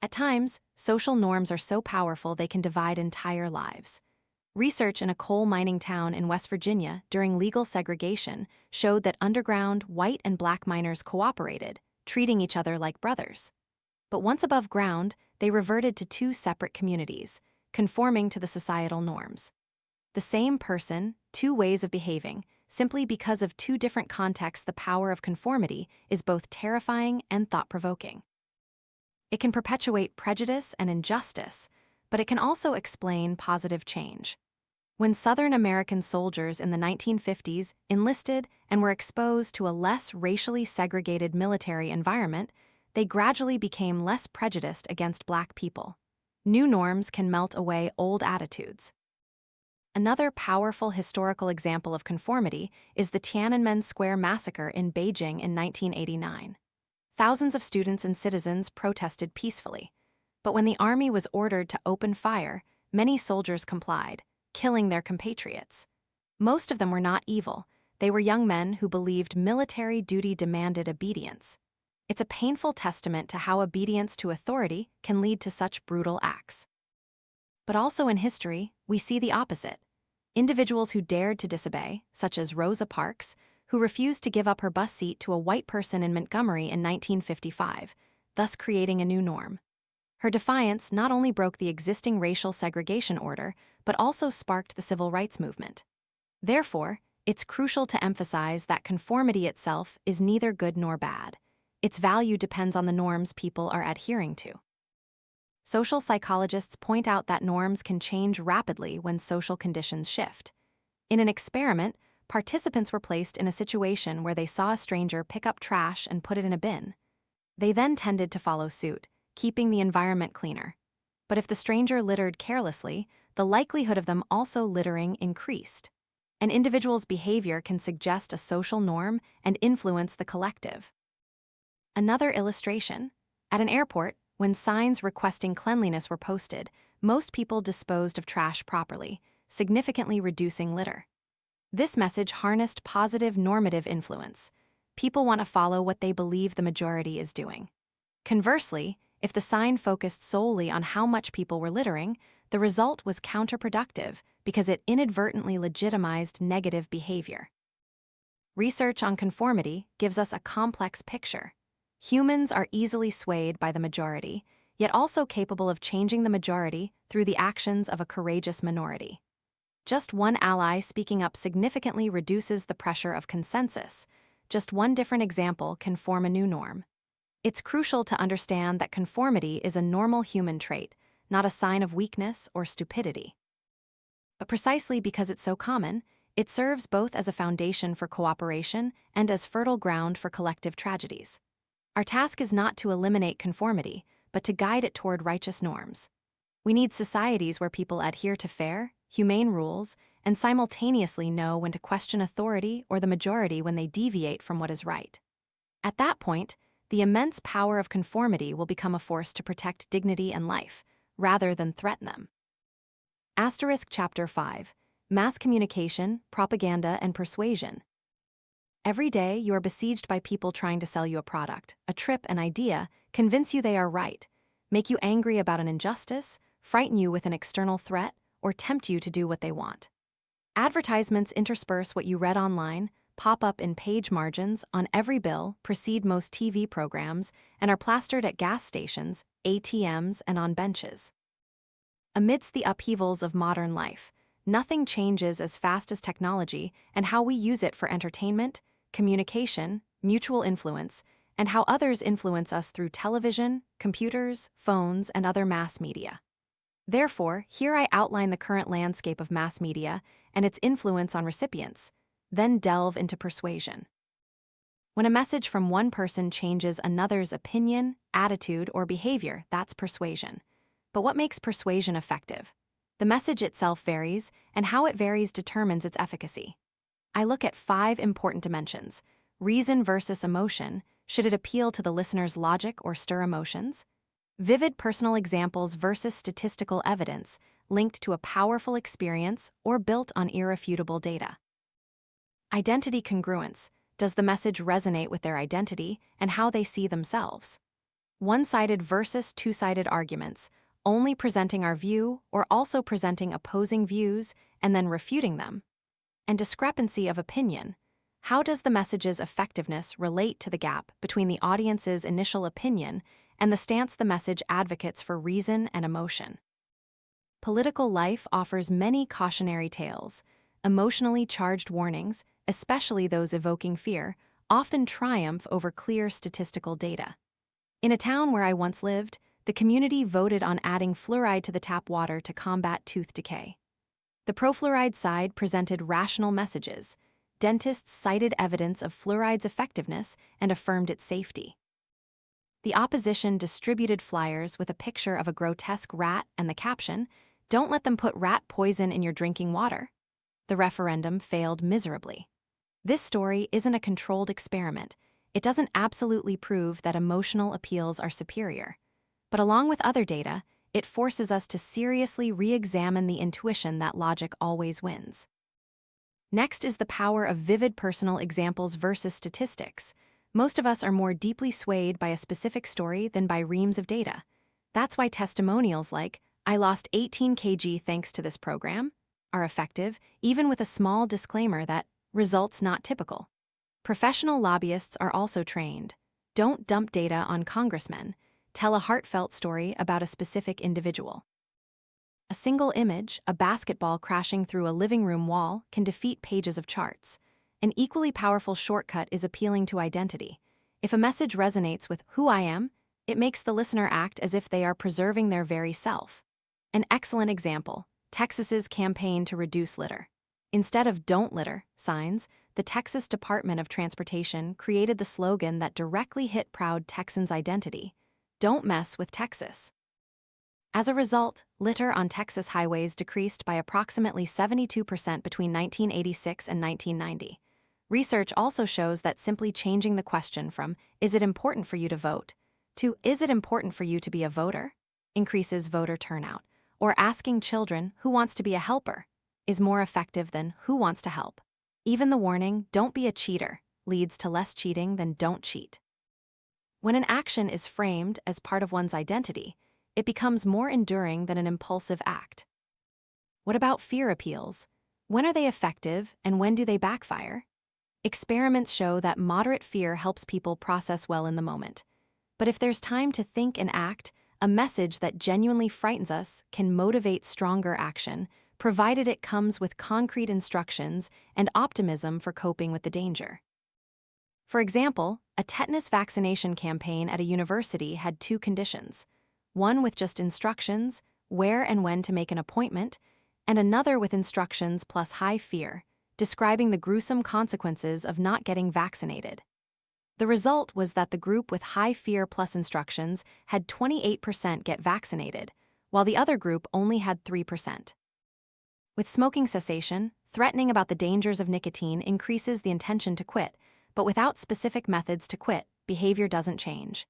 At times, social norms are so powerful they can divide entire lives. Research in a coal mining town in West Virginia during legal segregation showed that underground white and black miners cooperated, treating each other like brothers. But once above ground, they reverted to two separate communities, conforming to the societal norms. The same person, two ways of behaving, simply because of two different contexts. The power of conformity is both terrifying and thought-provoking. It can perpetuate prejudice and injustice, but it can also explain positive change. When Southern American soldiers in the 1950s enlisted and were exposed to a less racially segregated military environment, they gradually became less prejudiced against black people. New norms can melt away old attitudes. Another powerful historical example of conformity is the Tiananmen Square massacre in Beijing in 1989. Thousands of students and citizens protested peacefully, but when the army was ordered to open fire, many soldiers complied, killing their compatriots. Most of them were not evil. They were young men who believed military duty demanded obedience. It's a painful testament to how obedience to authority can lead to such brutal acts. But also in history, we see the opposite. Individuals who dared to disobey, such as Rosa Parks, who refused to give up her bus seat to a white person in Montgomery in 1955, thus creating a new norm. Her defiance not only broke the existing racial segregation order, but also sparked the civil rights movement. Therefore, it's crucial to emphasize that conformity itself is neither good nor bad. Its value depends on the norms people are adhering to. Social psychologists point out that norms can change rapidly when social conditions shift. In an experiment, participants were placed in a situation where they saw a stranger pick up trash and put it in a bin. They then tended to follow suit, keeping the environment cleaner. But if the stranger littered carelessly, the likelihood of them also littering increased. An individual's behavior can suggest a social norm and influence the collective. Another illustration: at an airport, when signs requesting cleanliness were posted, most people disposed of trash properly, significantly reducing litter. This message harnessed positive normative influence. People want to follow what they believe the majority is doing. Conversely, if the sign focused solely on how much people were littering, the result was counterproductive because it inadvertently legitimized negative behavior. Research on conformity gives us a complex picture. Humans are easily swayed by the majority, yet also capable of changing the majority through the actions of a courageous minority. Just one ally speaking up significantly reduces the pressure of consensus. Just one different example can form a new norm. It's crucial to understand that conformity is a normal human trait, not a sign of weakness or stupidity. But precisely because it's so common, it serves both as a foundation for cooperation and as fertile ground for collective tragedies. Our task is not to eliminate conformity, but to guide it toward righteous norms. We need societies where people adhere to fair, humane rules and simultaneously know when to question authority or the majority when they deviate from what is right. At that point, the immense power of conformity will become a force to protect dignity and life, rather than threaten them. Chapter 5. Mass Communication, Propaganda, and Persuasion. Every day, you are besieged by people trying to sell you a product, a trip, an idea, convince you they are right, make you angry about an injustice, frighten you with an external threat, or tempt you to do what they want. Advertisements intersperse what you read online, pop up in page margins, on every bill, precede most TV programs, and are plastered at gas stations, ATMs, and on benches. Amidst the upheavals of modern life, nothing changes as fast as technology and how we use it for entertainment, communication, mutual influence, and how others influence us through television, computers, phones, and other mass media. Therefore, here I outline the current landscape of mass media and its influence on recipients, then delve into persuasion. When a message from one person changes another's opinion, attitude, or behavior, that's persuasion. But what makes persuasion effective? The message itself varies, and how it varies determines its efficacy. I look at 5 important dimensions: reason versus emotion. Should it appeal to the listener's logic or stir emotions? Vivid personal examples versus statistical evidence, linked to a powerful experience or built on irrefutable data. Identity congruence. Does the message resonate with their identity and how they see themselves? One-sided versus two-sided arguments, only presenting our view or also presenting opposing views and then refuting them. And discrepancy of opinion. How does the message's effectiveness relate to the gap between the audience's initial opinion and the stance the message advocates for reason and emotion? Political life offers many cautionary tales. Emotionally charged warnings, especially those evoking fear, often triumph over clear statistical data. In a town where I once lived, the community voted on adding fluoride to the tap water to combat tooth decay. The pro-fluoride side presented rational messages. Dentists cited evidence of fluoride's effectiveness and affirmed its safety. The opposition distributed flyers with a picture of a grotesque rat and the caption, "Don't let them put rat poison in your drinking water." The referendum failed miserably. This story isn't a controlled experiment. It doesn't absolutely prove that emotional appeals are superior. But along with other data, it forces us to seriously re-examine the intuition that logic always wins. Next is the power of vivid personal examples versus statistics. Most of us are more deeply swayed by a specific story than by reams of data. That's why testimonials like, "I lost 18 kg thanks to this program," are effective, even with a small disclaimer that results not typical. Professional lobbyists are also trained. Don't dump data on congressmen. Tell a heartfelt story about a specific individual. A single image, a basketball crashing through a living room wall, can defeat pages of charts. An equally powerful shortcut is appealing to identity. If a message resonates with who I am, it makes the listener act as if they are preserving their very self. An excellent example, Texas's campaign to reduce litter. Instead of "Don't litter" signs, the Texas Department of Transportation created the slogan that directly hit proud Texans' identity: "Don't mess with Texas." As a result, litter on Texas highways decreased by approximately 72% between 1986 and 1990. Research also shows that simply changing the question from "Is it important for you to vote?" to "Is it important for you to be a voter?" increases voter turnout, or asking children who wants to be a helper is more effective than who wants to help. Even the warning, "Don't be a cheater," leads to less cheating than "Don't cheat." When an action is framed as part of one's identity, it becomes more enduring than an impulsive act. What about fear appeals? When are they effective and when do they backfire? Experiments show that moderate fear helps people process well in the moment. But if there's time to think and act, a message that genuinely frightens us can motivate stronger action, provided it comes with concrete instructions and optimism for coping with the danger. For example, a tetanus vaccination campaign at a university had two conditions: one with just instructions, where and when to make an appointment, and another with instructions plus high fear, describing the gruesome consequences of not getting vaccinated. The result was that the group with high fear plus instructions had 28% get vaccinated, while the other group only had 3%. With smoking cessation, threatening about the dangers of nicotine increases the intention to quit, but without specific methods to quit, behavior doesn't change.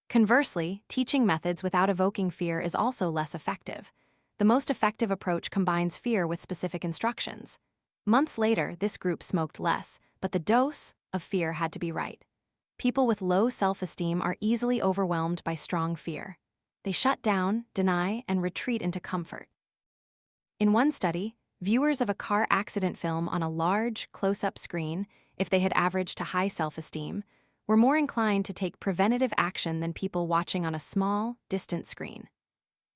Conversely, teaching methods without evoking fear is also less effective. The most effective approach combines fear with specific instructions. Months later, this group smoked less, but the dose of fear had to be right. People with low self-esteem are easily overwhelmed by strong fear. They shut down, deny, and retreat into comfort. In one study, viewers of a car accident film on a large, close-up screen, if they had average to high self-esteem, were more inclined to take preventative action than people watching on a small, distant screen.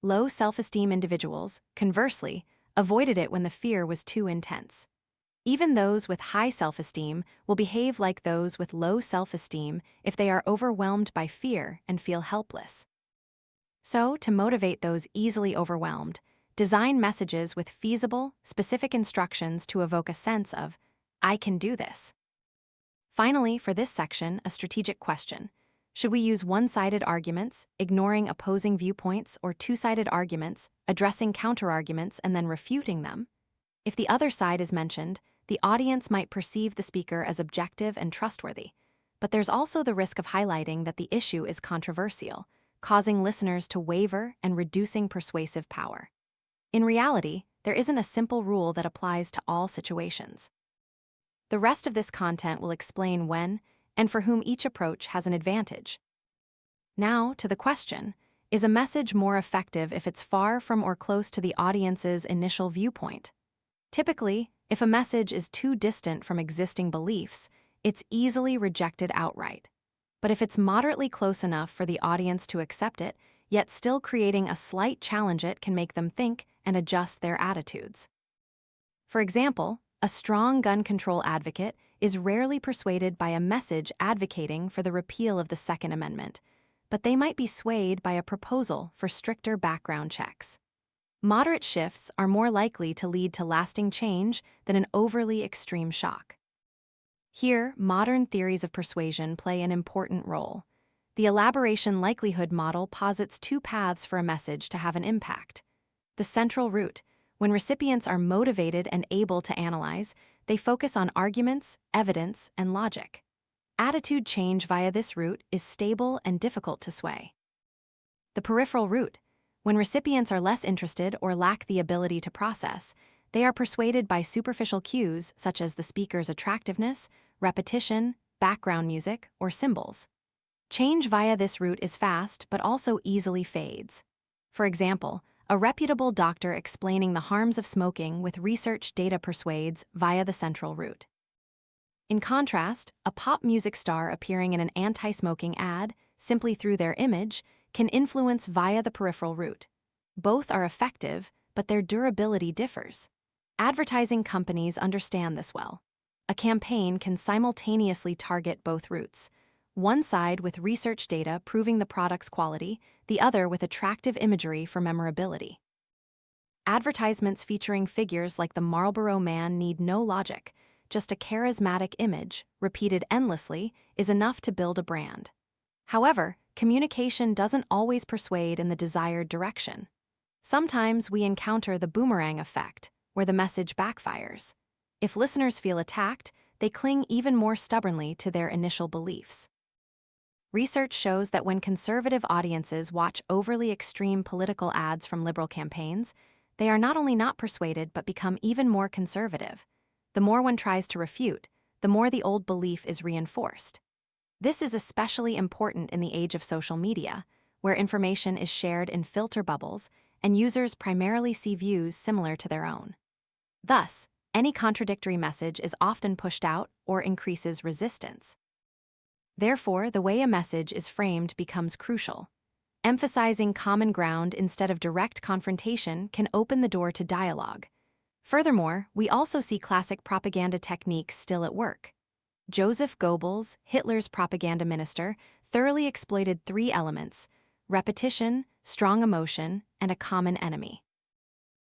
Low self-esteem individuals, conversely, avoided it when the fear was too intense. Even those with high self-esteem will behave like those with low self-esteem if they are overwhelmed by fear and feel helpless. So, to motivate those easily overwhelmed, design messages with feasible, specific instructions to evoke a sense of, "I can do this." Finally, for this section, a strategic question. Should we use one-sided arguments, ignoring opposing viewpoints, or two-sided arguments, addressing counterarguments and then refuting them? If the other side is mentioned, the audience might perceive the speaker as objective and trustworthy. But there's also the risk of highlighting that the issue is controversial, causing listeners to waver and reducing persuasive power. In reality, there isn't a simple rule that applies to all situations. The rest of this content will explain when and for whom each approach has an advantage. Now, to the question, is a message more effective if it's far from or close to the audience's initial viewpoint? Typically, if a message is too distant from existing beliefs, it's easily rejected outright. But if it's moderately close enough for the audience to accept it, yet still creating a slight challenge, it can make them think and adjust their attitudes. For example, a strong gun control advocate is rarely persuaded by a message advocating for the repeal of the Second Amendment, but they might be swayed by a proposal for stricter background checks. Moderate shifts are more likely to lead to lasting change than an overly extreme shock. Here, modern theories of persuasion play an important role. The elaboration likelihood model posits two paths for a message to have an impact. The central route: when recipients are motivated and able to analyze, they focus on arguments, evidence, and logic. Attitude change via this route is stable and difficult to sway. The peripheral route: when recipients are less interested or lack the ability to process, they are persuaded by superficial cues such as the speaker's attractiveness, repetition, background music, or symbols. Change via this route is fast but also easily fades. For example, a reputable doctor explaining the harms of smoking with research data persuades via the central route. In contrast, a pop music star appearing in an anti-smoking ad, simply through their image, can influence via the peripheral route. Both are effective, but their durability differs. Advertising companies understand this well. A campaign can simultaneously target both routes, one side with research data proving the product's quality, the other with attractive imagery for memorability. Advertisements featuring figures like the Marlboro Man need no logic. Just a charismatic image, repeated endlessly, is enough to build a brand. However, communication doesn't always persuade in the desired direction. Sometimes we encounter the boomerang effect, where the message backfires. If listeners feel attacked, they cling even more stubbornly to their initial beliefs. Research shows that when conservative audiences watch overly extreme political ads from liberal campaigns, they are not only not persuaded but become even more conservative. The more one tries to refute, the more the old belief is reinforced. This is especially important in the age of social media, where information is shared in filter bubbles and users primarily see views similar to their own. Thus, any contradictory message is often pushed out or increases resistance. Therefore, the way a message is framed becomes crucial. Emphasizing common ground instead of direct confrontation can open the door to dialogue. Furthermore, we also see classic propaganda techniques still at work. Joseph Goebbels, Hitler's propaganda minister, thoroughly exploited three elements: repetition, strong emotion, and a common enemy.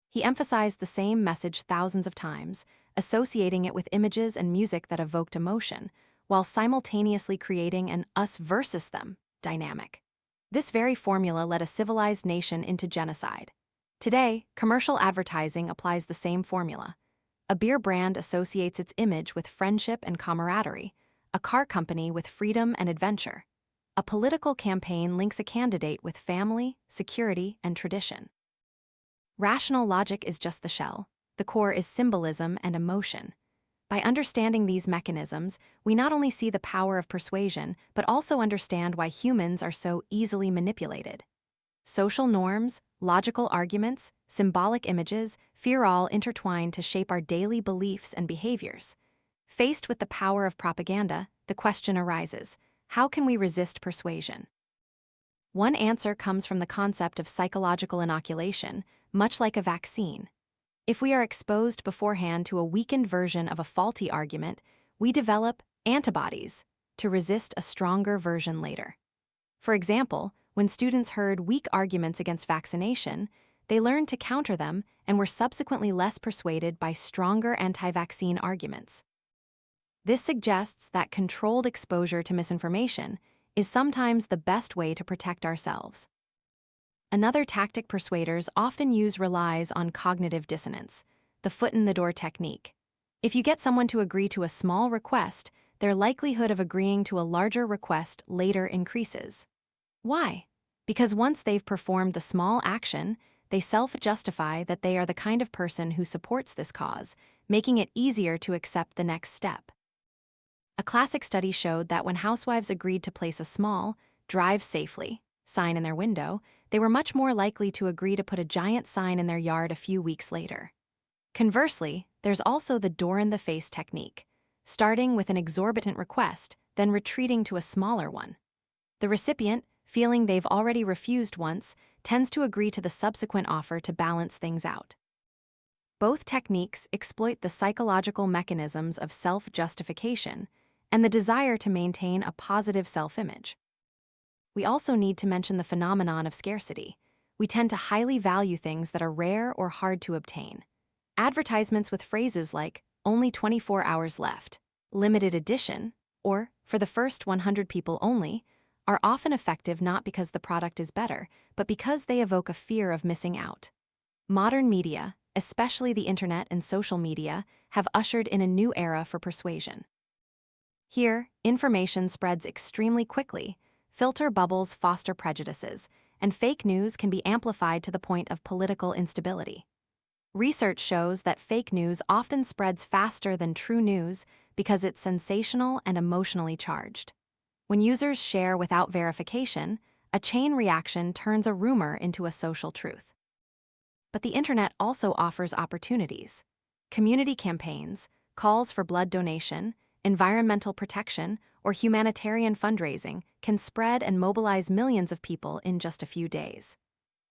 He emphasized the same message thousands of times, associating it with images and music that evoked emotion, while simultaneously creating an us versus them dynamic. This very formula led a civilized nation into genocide. Today, commercial advertising applies the same formula. A beer brand associates its image with friendship and camaraderie, a car company with freedom and adventure. A political campaign links a candidate with family, security, and tradition. Rational logic is just the shell. The core is symbolism and emotion. By understanding these mechanisms, we not only see the power of persuasion, but also understand why humans are so easily manipulated. Social norms, logical arguments, symbolic images, fear all intertwine to shape our daily beliefs and behaviors. Faced with the power of propaganda, the question arises: how can we resist persuasion? One answer comes from the concept of psychological inoculation, much like a vaccine. If we are exposed beforehand to a weakened version of a faulty argument, we develop antibodies to resist a stronger version later. For example, when students heard weak arguments against vaccination, they learned to counter them and were subsequently less persuaded by stronger anti-vaccine arguments. This suggests that controlled exposure to misinformation is sometimes the best way to protect ourselves. Another tactic persuaders often use relies on cognitive dissonance, the foot-in-the-door technique. If you get someone to agree to a small request, their likelihood of agreeing to a larger request later increases. Why? Because once they've performed the small action, they self-justify that they are the kind of person who supports this cause, making it easier to accept the next step. A classic study showed that when housewives agreed to place a small, "Drive safely" sign in their window, they were much more likely to agree to put a giant sign in their yard a few weeks later. Conversely, there's also the door-in-the-face technique, starting with an exorbitant request, then retreating to a smaller one. The recipient, feeling they've already refused once, tends to agree to the subsequent offer to balance things out. Both techniques exploit the psychological mechanisms of self-justification and the desire to maintain a positive self-image. We also need to mention the phenomenon of scarcity. We tend to highly value things that are rare or hard to obtain. Advertisements with phrases like, "only 24 hours left," "limited edition," or "for the first 100 people only," are often effective not because the product is better, but because they evoke a fear of missing out. Modern media, especially the internet and social media, have ushered in a new era for persuasion. Here, information spreads extremely quickly, filter bubbles foster prejudices, and fake news can be amplified to the point of political instability. Research shows that fake news often spreads faster than true news because it's sensational and emotionally charged. When users share without verification, a chain reaction turns a rumor into a social truth. But the internet also offers opportunities. Community campaigns, calls for blood donation, environmental protection, or humanitarian fundraising can spread and mobilize millions of people in just a few days.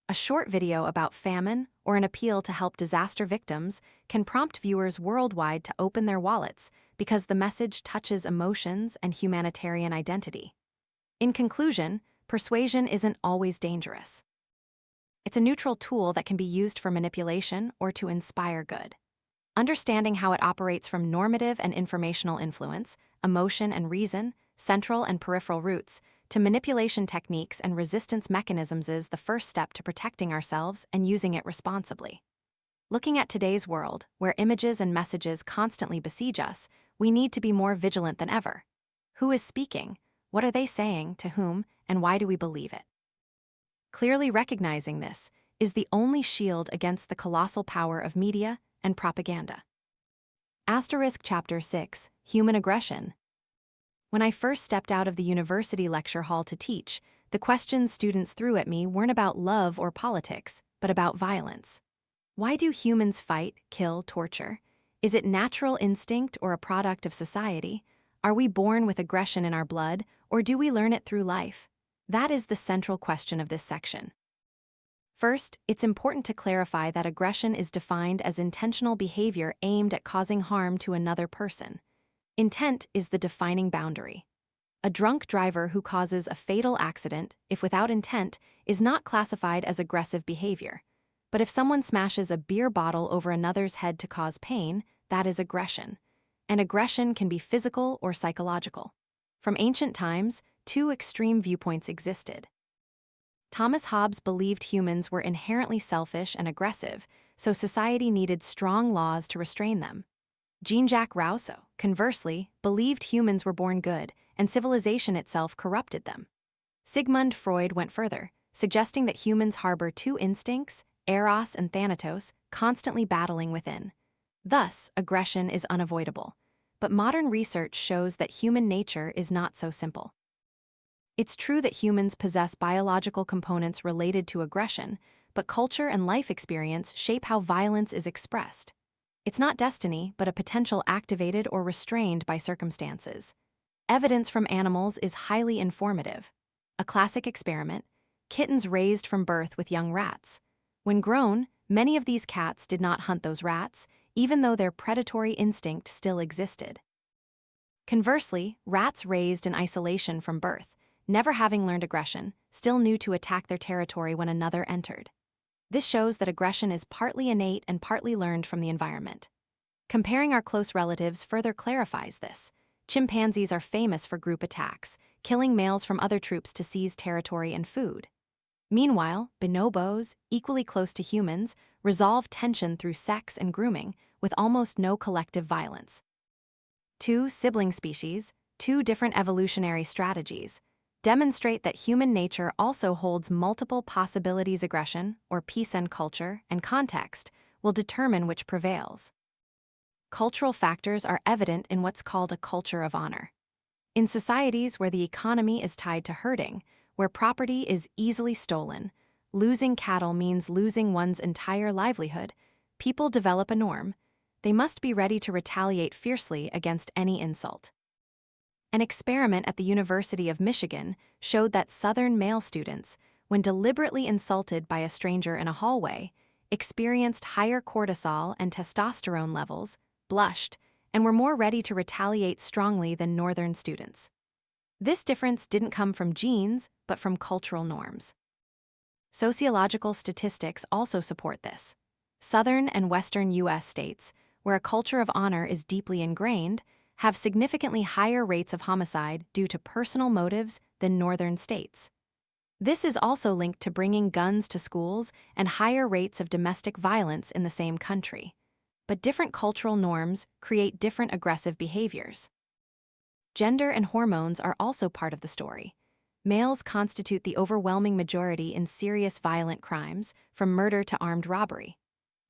A short video about famine or an appeal to help disaster victims can prompt viewers worldwide to open their wallets because the message touches emotions and humanitarian identity. In conclusion, persuasion isn't always dangerous. It's a neutral tool that can be used for manipulation or to inspire good. Understanding how it operates from normative and informational influence, emotion and reason, central and peripheral roots, to manipulation techniques and resistance mechanisms is the first step to protecting ourselves and using it responsibly. Looking at today's world, where images and messages constantly besiege us, we need to be more vigilant than ever. Who is speaking? What are they saying? To whom? And why do we believe it? Clearly recognizing this is the only shield against the colossal power of media and propaganda. Chapter 6, Human Aggression. When I first stepped out of the university lecture hall to teach, the questions students threw at me weren't about love or politics, but about violence. Why do humans fight, kill, torture? Is it natural instinct or a product of society? Are we born with aggression in our blood, or do we learn it through life? That is the central question of this section. First, it's important to clarify that aggression is defined as intentional behavior aimed at causing harm to another person. Intent is the defining boundary. A drunk driver who causes a fatal accident, if without intent, is not classified as aggressive behavior. But if someone smashes a beer bottle over another's head to cause pain, that is aggression. And aggression can be physical or psychological. From ancient times, two extreme viewpoints existed. Thomas Hobbes believed humans were inherently selfish and aggressive, so society needed strong laws to restrain them. Jean-Jacques Rousseau, conversely, believed humans were born good, and civilization itself corrupted them. Sigmund Freud went further, suggesting that humans harbor two instincts, eros and thanatos, constantly battling within. Thus, aggression is unavoidable. But modern research shows that human nature is not so simple. It's true that humans possess biological components related to aggression, but culture and life experience shape how violence is expressed. It's not destiny, but a potential activated or restrained by circumstances. Evidence from animals is highly informative. A classic experiment: kittens raised from birth with young rats. When grown, many of these cats did not hunt those rats, even though their predatory instinct still existed. Conversely, rats raised in isolation from birth, never having learned aggression, still knew to attack their territory when another entered. This shows that aggression is partly innate and partly learned from the environment. Comparing our close relatives further clarifies this. Chimpanzees are famous for group attacks, killing males from other troops to seize territory and food. Meanwhile, bonobos, equally close to humans, resolve tension through sex and grooming, with almost no collective violence. Two sibling species, two different evolutionary strategies, demonstrate that human nature also holds multiple possibilities. Aggression, or peace and culture, and context will determine which prevails. Cultural factors are evident in what's called a culture of honor. In societies where the economy is tied to herding, where property is easily stolen, losing cattle means losing one's entire livelihood, people develop a norm. They must be ready to retaliate fiercely against any insult. An experiment at the University of Michigan showed that Southern male students, when deliberately insulted by a stranger in a hallway, experienced higher cortisol and testosterone levels, blushed, and were more ready to retaliate strongly than Northern students. This difference didn't come from genes, but from cultural norms. Sociological statistics also support this. Southern and Western U.S. states, where a culture of honor is deeply ingrained, have significantly higher rates of homicide due to personal motives than Northern states. This is also linked to bringing guns to schools and higher rates of domestic violence in the same country. But different cultural norms create different aggressive behaviors. Gender and hormones are also part of the story. Males constitute the overwhelming majority in serious violent crimes, from murder to armed robbery.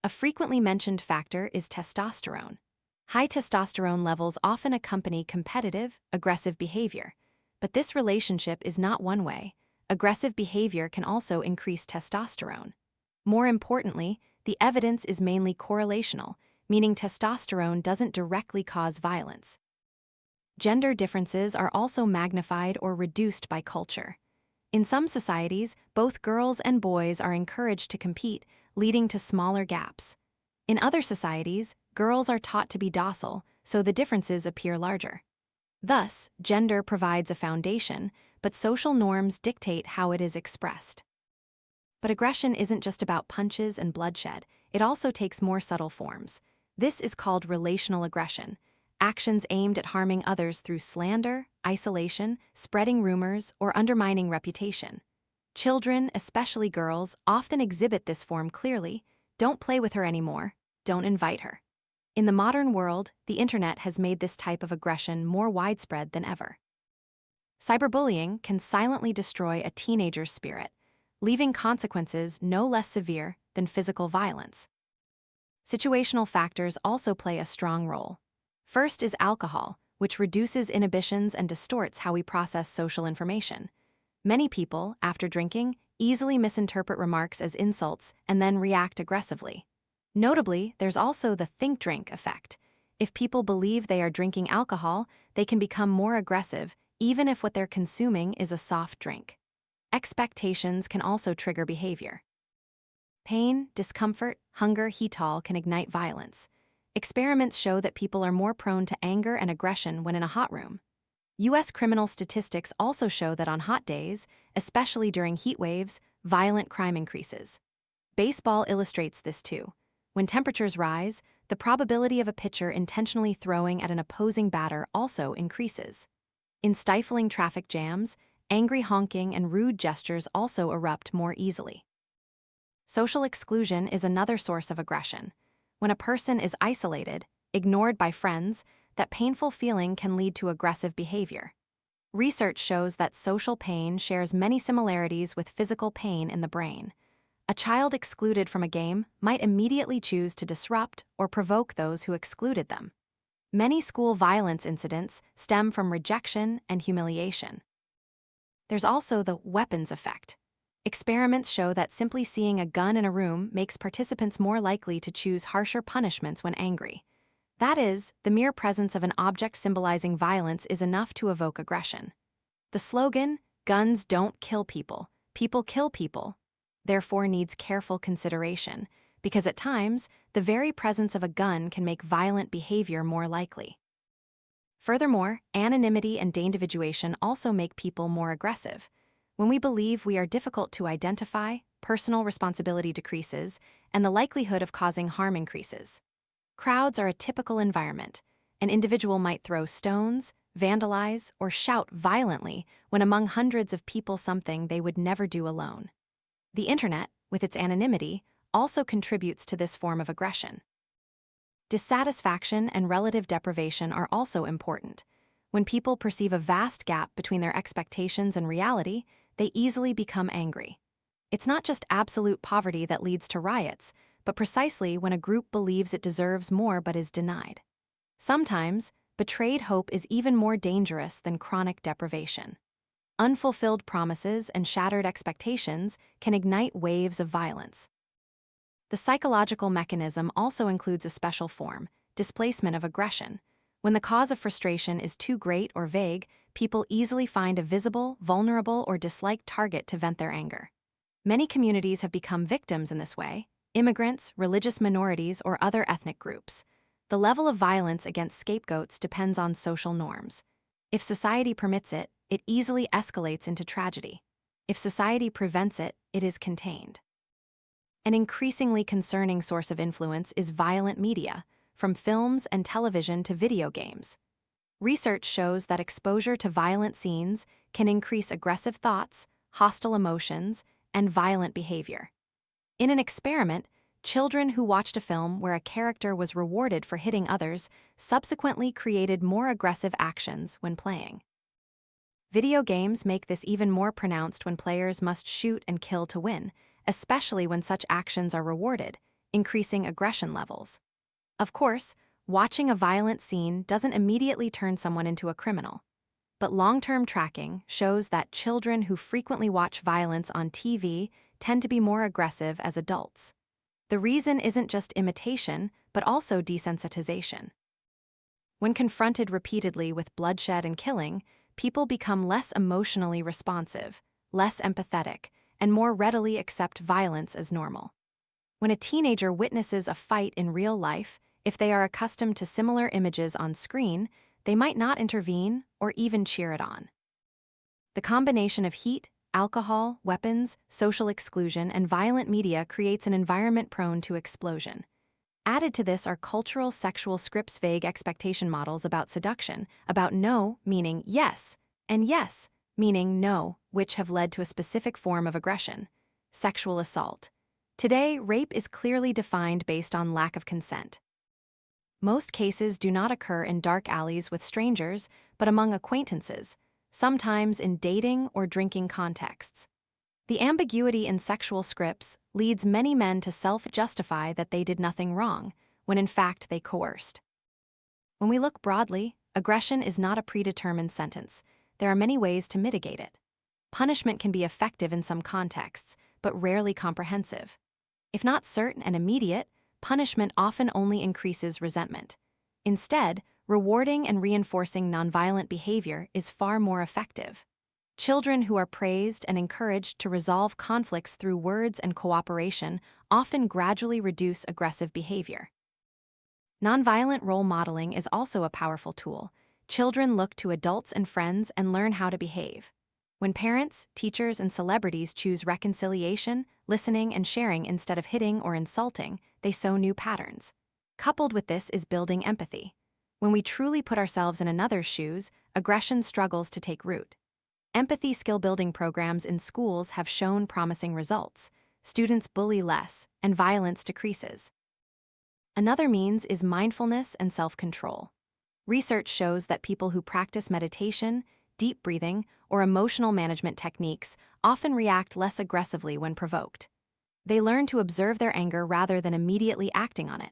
A frequently mentioned factor is testosterone. High testosterone levels often accompany competitive, aggressive behavior. But this relationship is not one way. Aggressive behavior can also increase testosterone. More importantly, the evidence is mainly correlational, meaning testosterone doesn't directly cause violence. Gender differences are also magnified or reduced by culture. In some societies, both girls and boys are encouraged to compete, leading to smaller gaps. In other societies, girls are taught to be docile, so the differences appear larger. Thus, gender provides a foundation, but social norms dictate how it is expressed. But aggression isn't just about punches and bloodshed, it also takes more subtle forms. This is called relational aggression, actions aimed at harming others through slander, isolation, spreading rumors, or undermining reputation. Children, especially girls, often exhibit this form clearly. Don't play with her anymore. Don't invite her. In the modern world, the internet has made this type of aggression more widespread than ever. Cyberbullying can silently destroy a teenager's spirit, leaving consequences no less severe than physical violence. Situational factors also play a strong role. First is alcohol, which reduces inhibitions and distorts how we process social information. Many people, after drinking, easily misinterpret remarks as insults and then react aggressively. Notably, there's also the think-drink effect. If people believe they are drinking alcohol, they can become more aggressive, even if what they're consuming is a soft drink. Expectations can also trigger behavior. Pain, discomfort, hunger, heat all can ignite violence. Experiments show that people are more prone to anger and aggression when in a hot room. U.S. criminal statistics also show that on hot days, especially during heat waves, violent crime increases. Baseball illustrates this too. When temperatures rise, the probability of a pitcher intentionally throwing at an opposing batter also increases. In stifling traffic jams, angry honking and rude gestures also erupt more easily. Social exclusion is another source of aggression. When a person is isolated, ignored by friends, that painful feeling can lead to aggressive behavior. Research shows that social pain shares many similarities with physical pain in the brain. A child excluded from a game might immediately choose to disrupt or provoke those who excluded them. Many school violence incidents stem from rejection and humiliation. There's also the weapons effect. Experiments show that simply seeing a gun in a room makes participants more likely to choose harsher punishments when angry. That is, the mere presence of an object symbolizing violence is enough to evoke aggression. The slogan, "Guns don't kill people, people kill people," therefore needs careful consideration, because at times, the very presence of a gun can make violent behavior more likely. Furthermore, anonymity and de-individuation also make people more aggressive. When we believe we are difficult to identify, personal responsibility decreases, and the likelihood of causing harm increases. Crowds are a typical environment. An individual might throw stones, vandalize, or shout violently when among hundreds of people, something they would never do alone. The internet, with its anonymity, also contributes to this form of aggression. Dissatisfaction and relative deprivation are also important. When people perceive a vast gap between their expectations and reality, they easily become angry. It's not just absolute poverty that leads to riots, but precisely when a group believes it deserves more but is denied. Sometimes, betrayed hope is even more dangerous than chronic deprivation. Unfulfilled promises and shattered expectations can ignite waves of violence. The psychological mechanism also includes a special form, displacement of aggression. When the cause of frustration is too great or vague, people easily find a visible, vulnerable, or disliked target to vent their anger. Many communities have become victims in this way: immigrants, religious minorities, or other ethnic groups. The level of violence against scapegoats depends on social norms. If society permits it, it easily escalates into tragedy. If society prevents it, it is contained. An increasingly concerning source of influence is violent media, from films and television to video games. Research shows that exposure to violent scenes can increase aggressive thoughts, hostile emotions, and violent behavior. In an experiment, children who watched a film where a character was rewarded for hitting others subsequently created more aggressive actions when playing. Video games make this even more pronounced when players must shoot and kill to win, especially when such actions are rewarded, increasing aggression levels. Of course, watching a violent scene doesn't immediately turn someone into a criminal. But long-term tracking shows that children who frequently watch violence on TV tend to be more aggressive as adults. The reason isn't just imitation, but also desensitization. When confronted repeatedly with bloodshed and killing, people become less emotionally responsive, less empathetic, and more readily accept violence as normal. When a teenager witnesses a fight in real life, if they are accustomed to similar images on screen, they might not intervene or even cheer it on. The combination of heat, alcohol, weapons, social exclusion, and violent media creates an environment prone to explosion. Added to this are cultural sexual scripts, vague expectation models about seduction, about no meaning yes, and yes meaning no, which have led to a specific form of aggression: sexual assault. Today, rape is clearly defined based on lack of consent. Most cases do not occur in dark alleys with strangers, but among acquaintances, sometimes in dating or drinking contexts. The ambiguity in sexual scripts leads many men to self-justify that they did nothing wrong, when in fact they coerced. When we look broadly, aggression is not a predetermined sentence. There are many ways to mitigate it. Punishment can be effective in some contexts, but rarely comprehensive. If not certain and immediate, punishment often only increases resentment. Instead, rewarding and reinforcing nonviolent behavior is far more effective. Children who are praised and encouraged to resolve conflicts through words and cooperation often gradually reduce aggressive behavior. Nonviolent role modeling is also a powerful tool. Children look to adults and friends and learn how to behave. When parents, teachers, and celebrities choose reconciliation, listening, and sharing instead of hitting or insulting, they sow new patterns. Coupled with this is building empathy. When we truly put ourselves in another's shoes, aggression struggles to take root. Empathy skill-building programs in schools have shown promising results. Students bully less, and violence decreases. Another means is mindfulness and self-control. Research shows that people who practice meditation, deep breathing, or emotional management techniques often react less aggressively when provoked. They learn to observe their anger rather than immediately acting on it.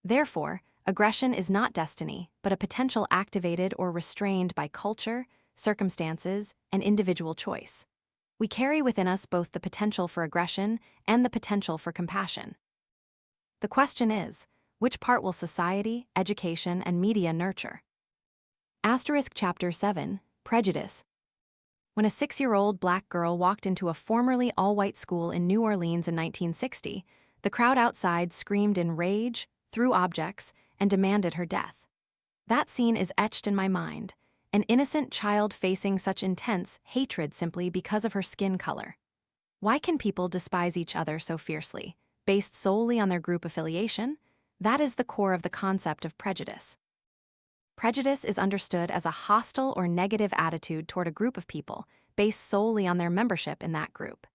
Therefore, aggression is not destiny, but a potential activated or restrained by culture, circumstances, and individual choice. We carry within us both the potential for aggression and the potential for compassion. The question is, which part will society, education, and media nurture? Chapter 7, Prejudice. When a 6-year-old black girl walked into a formerly all-white school in New Orleans in 1960, the crowd outside screamed in rage, threw objects, and demanded her death. That scene is etched in my mind, an innocent child facing such intense hatred simply because of her skin color. Why can people despise each other so fiercely, based solely on their group affiliation? That is the core of the concept of prejudice. Prejudice is understood as a hostile or negative attitude toward a group of people based solely on their membership in that group.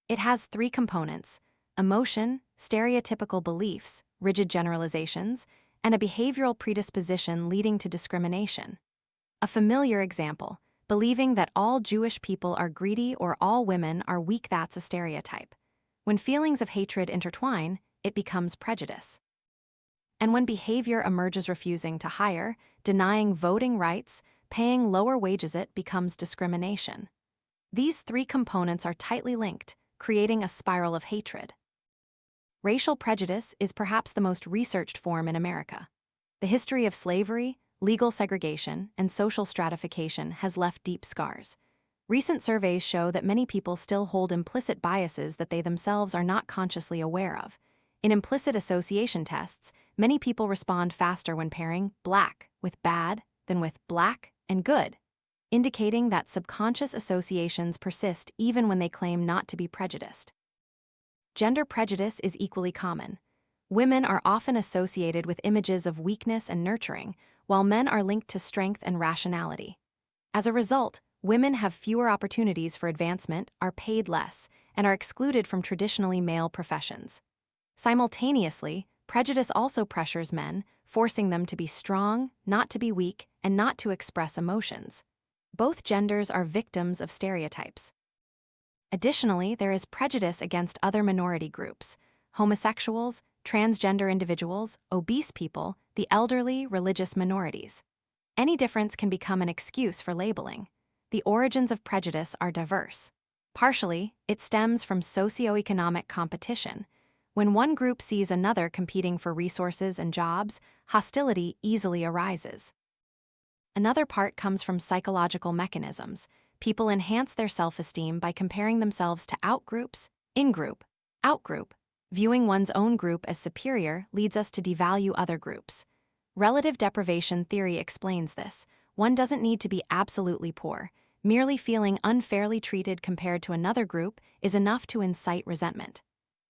It has 3 components: emotion, stereotypical beliefs, rigid generalizations, and a behavioral predisposition leading to discrimination. A familiar example, believing that all Jewish people are greedy or all women are weak. That's a stereotype. When feelings of hatred intertwine, it becomes prejudice. And when behavior emerges refusing to hire, denying voting rights, paying lower wages, it becomes discrimination. These 3 components are tightly linked, creating a spiral of hatred. Racial prejudice is perhaps the most researched form in America. The history of slavery, legal segregation, and social stratification has left deep scars. Recent surveys show that many people still hold implicit biases that they themselves are not consciously aware of. In implicit association tests, many people respond faster when pairing black with bad than with black and good, indicating that subconscious associations persist even when they claim not to be prejudiced. Gender prejudice is equally common. Women are often associated with images of weakness and nurturing, while men are linked to strength and rationality. As a result, women have fewer opportunities for advancement, are paid less, and are excluded from traditionally male professions. Simultaneously, prejudice also pressures men, forcing them to be strong, not to be weak, and not to express emotions. Both genders are victims of stereotypes. Additionally, there is prejudice against other minority groups: homosexuals, transgender individuals, obese people, the elderly, religious minorities. Any difference can become an excuse for labeling. The origins of prejudice are diverse. Partially, it stems from socioeconomic competition. When one group sees another competing for resources and jobs, hostility easily arises. Another part comes from psychological mechanisms. People enhance their self-esteem by comparing themselves to outgroups, in-group, out-group. Viewing one's own group as superior leads us to devalue other groups. Relative deprivation theory explains this. One doesn't need to be absolutely poor. Merely feeling unfairly treated compared to another group is enough to incite resentment.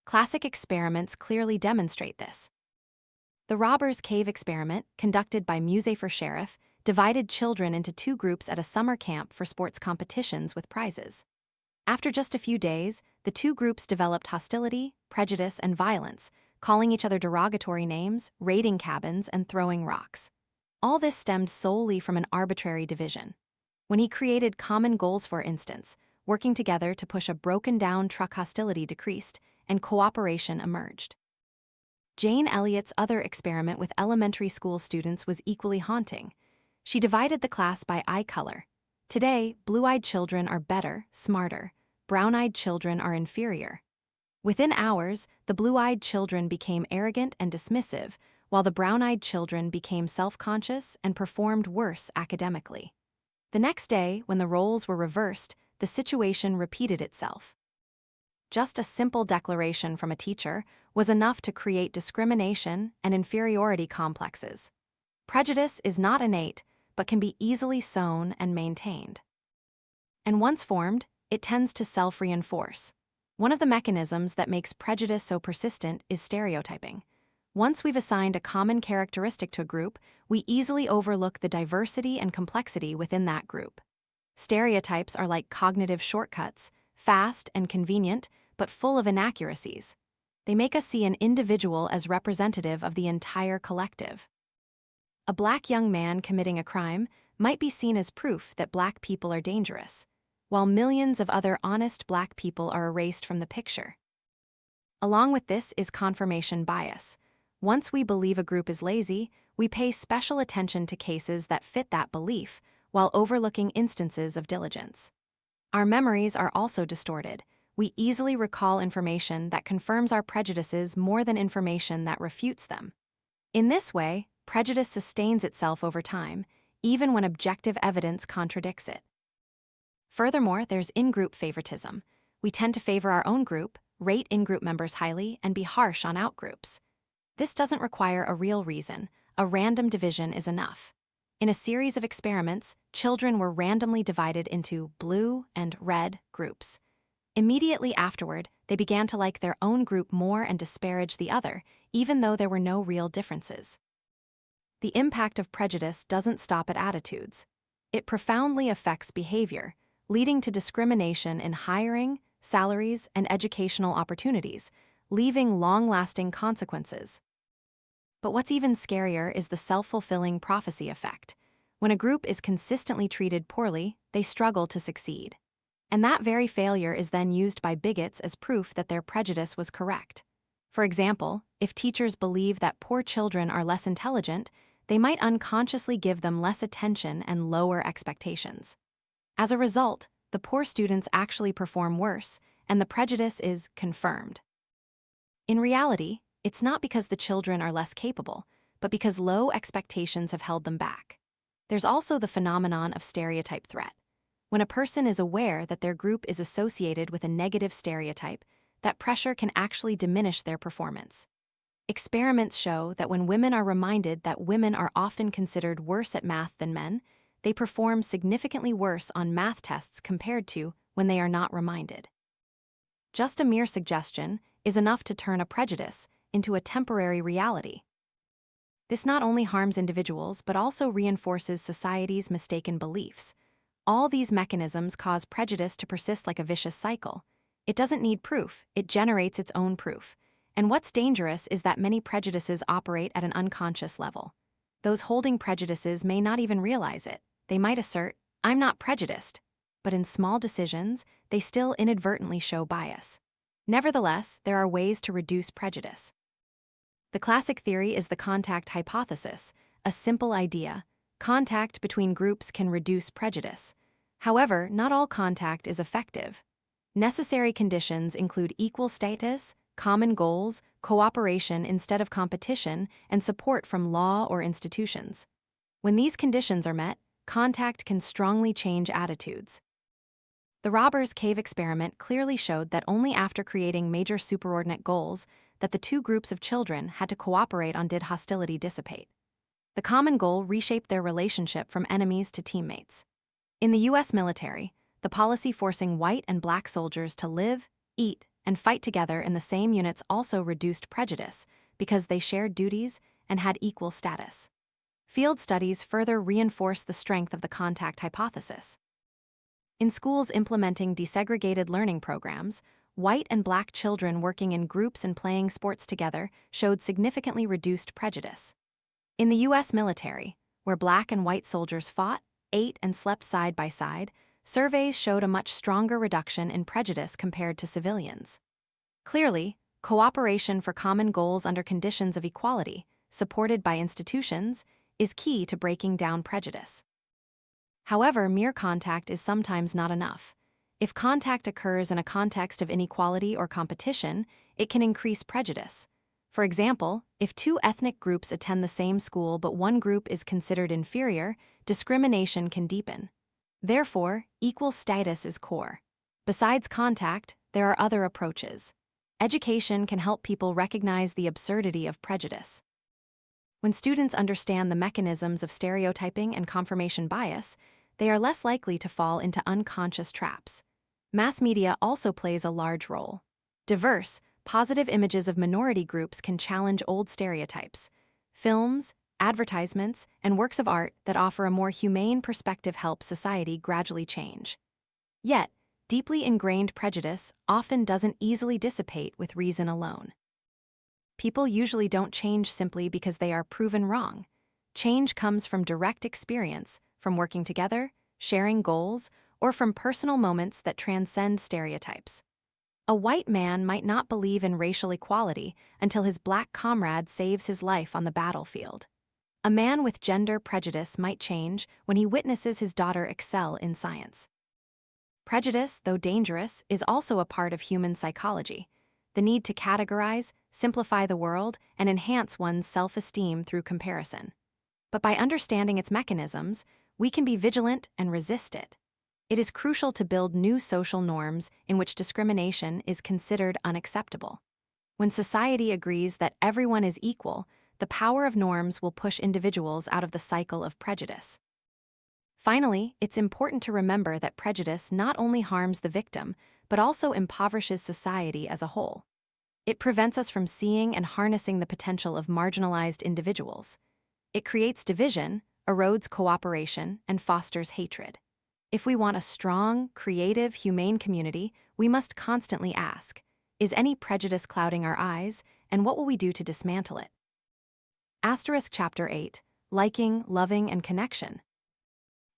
Classic experiments clearly demonstrate this. The Robbers Cave experiment, conducted by Musée for Sheriff, divided children into 2 groups at a summer camp for sports competitions with prizes. After just a few days, the 2 groups developed hostility, prejudice, and violence, calling each other derogatory names, raiding cabins, and throwing rocks. All this stemmed solely from an arbitrary division. When he created common goals, for instance, working together to push a broken-down truck, hostility decreased, and cooperation emerged. Jane Elliott's other experiment with elementary school students was equally haunting. She divided the class by eye color. Today, blue-eyed children are better, smarter. Brown-eyed children are inferior. Within hours, the blue-eyed children became arrogant and dismissive, while the brown-eyed children became self-conscious and performed worse academically. The next day, when the roles were reversed, the situation repeated itself. Just a simple declaration from a teacher was enough to create discrimination and inferiority complexes. Prejudice is not innate, but can be easily sown and maintained. And once formed, it tends to self-reinforce. One of the mechanisms that makes prejudice so persistent is stereotyping. Once we've assigned a common characteristic to a group, we easily overlook the diversity and complexity within that group. Stereotypes are like cognitive shortcuts, fast and convenient, but full of inaccuracies. They make us see an individual as representative of the entire collective. A black young man committing a crime might be seen as proof that black people are dangerous, while millions of other honest black people are erased from the picture. Along with this is confirmation bias. Once we believe a group is lazy, we pay special attention to cases that fit that belief, while overlooking instances of diligence. Our memories are also distorted. We easily recall information that confirms our prejudices more than information that refutes them. In this way, prejudice sustains itself over time, even when objective evidence contradicts it. Furthermore, there's in-group favoritism. We tend to favor our own group, rate in-group members highly, and be harsh on out-groups. This doesn't require a real reason. A random division is enough. In a series of experiments, children were randomly divided into blue and red groups. Immediately afterward, they began to like their own group more and disparage the other, even though there were no real differences. The impact of prejudice doesn't stop at attitudes. It profoundly affects behavior, leading to discrimination in hiring, salaries, and educational opportunities, leaving long-lasting consequences. But what's even scarier is the self-fulfilling prophecy effect. When a group is consistently treated poorly, they struggle to succeed. And that very failure is then used by bigots as proof that their prejudice was correct. For example, if teachers believe that poor children are less intelligent, they might unconsciously give them less attention and lower expectations. As a result, the poor students actually perform worse, and the prejudice is confirmed. In reality, it's not because the children are less capable, but because low expectations have held them back. There's also the phenomenon of stereotype threat. When a person is aware that their group is associated with a negative stereotype, that pressure can actually diminish their performance. Experiments show that when women are reminded that women are often considered worse at math than men, they perform significantly worse on math tests compared to when they are not reminded. Just a mere suggestion is enough to turn a prejudice into a temporary reality. This not only harms individuals but also reinforces society's mistaken beliefs. All these mechanisms cause prejudice to persist like a vicious cycle. It doesn't need proof, it generates its own proof. And what's dangerous is that many prejudices operate at an unconscious level. Those holding prejudices may not even realize it. They might assert, "I'm not prejudiced," but in small decisions, they still inadvertently show bias. Nevertheless, there are ways to reduce prejudice. The classic theory is the contact hypothesis, a simple idea. Contact between groups can reduce prejudice. However, not all contact is effective. Necessary conditions include equal status, common goals, cooperation instead of competition, and support from law or institutions. When these conditions are met, contact can strongly change attitudes. The Robbers Cave experiment clearly showed that only after creating major superordinate goals that the two groups of children had to cooperate on did hostility dissipate. The common goal reshaped their relationship from enemies to teammates. In the U.S. military, the policy forcing white and black soldiers to live, eat, and fight together in the same units also reduced prejudice because they shared duties and had equal status. Field studies further reinforce the strength of the contact hypothesis. In schools implementing desegregated learning programs, white and black children working in groups and playing sports together showed significantly reduced prejudice. In the U.S. military, where black and white soldiers fought, ate, and slept side by side, surveys showed a much stronger reduction in prejudice compared to civilians. Clearly, cooperation for common goals under conditions of equality, supported by institutions, is key to breaking down prejudice. However, mere contact is sometimes not enough. If contact occurs in a context of inequality or competition, it can increase prejudice. For example, if two ethnic groups attend the same school but one group is considered inferior, discrimination can deepen. Therefore, equal status is core. Besides contact, there are other approaches. Education can help people recognize the absurdity of prejudice. When students understand the mechanisms of stereotyping and confirmation bias, they are less likely to fall into unconscious traps. Mass media also plays a large role. Diverse, positive images of minority groups can challenge old stereotypes. Films, advertisements, and works of art that offer a more humane perspective help society gradually change. Yet, deeply ingrained prejudice often doesn't easily dissipate with reason alone. People usually don't change simply because they are proven wrong. Change comes from direct experience, from working together, sharing goals, or from personal moments that transcend stereotypes. A white man might not believe in racial equality until his black comrade saves his life on the battlefield. A man with gender prejudice might change when he witnesses his daughter excel in science. Prejudice, though dangerous, is also a part of human psychology. The need to categorize, simplify the world, and enhance one's self-esteem through comparison. But by understanding its mechanisms, we can be vigilant and resist it. It is crucial to build new social norms in which discrimination is considered unacceptable. When society agrees that everyone is equal, the power of norms will push individuals out of the cycle of prejudice. Finally, it's important to remember that prejudice not only harms the victim, but also impoverishes society as a whole. It prevents us from seeing and harnessing the potential of marginalized individuals. It creates division, erodes cooperation, and fosters hatred. If we want a strong, creative, humane community, we must constantly ask, is any prejudice clouding our eyes, and what will we do to dismantle it? Chapter 8, Liking, Loving, and Connection.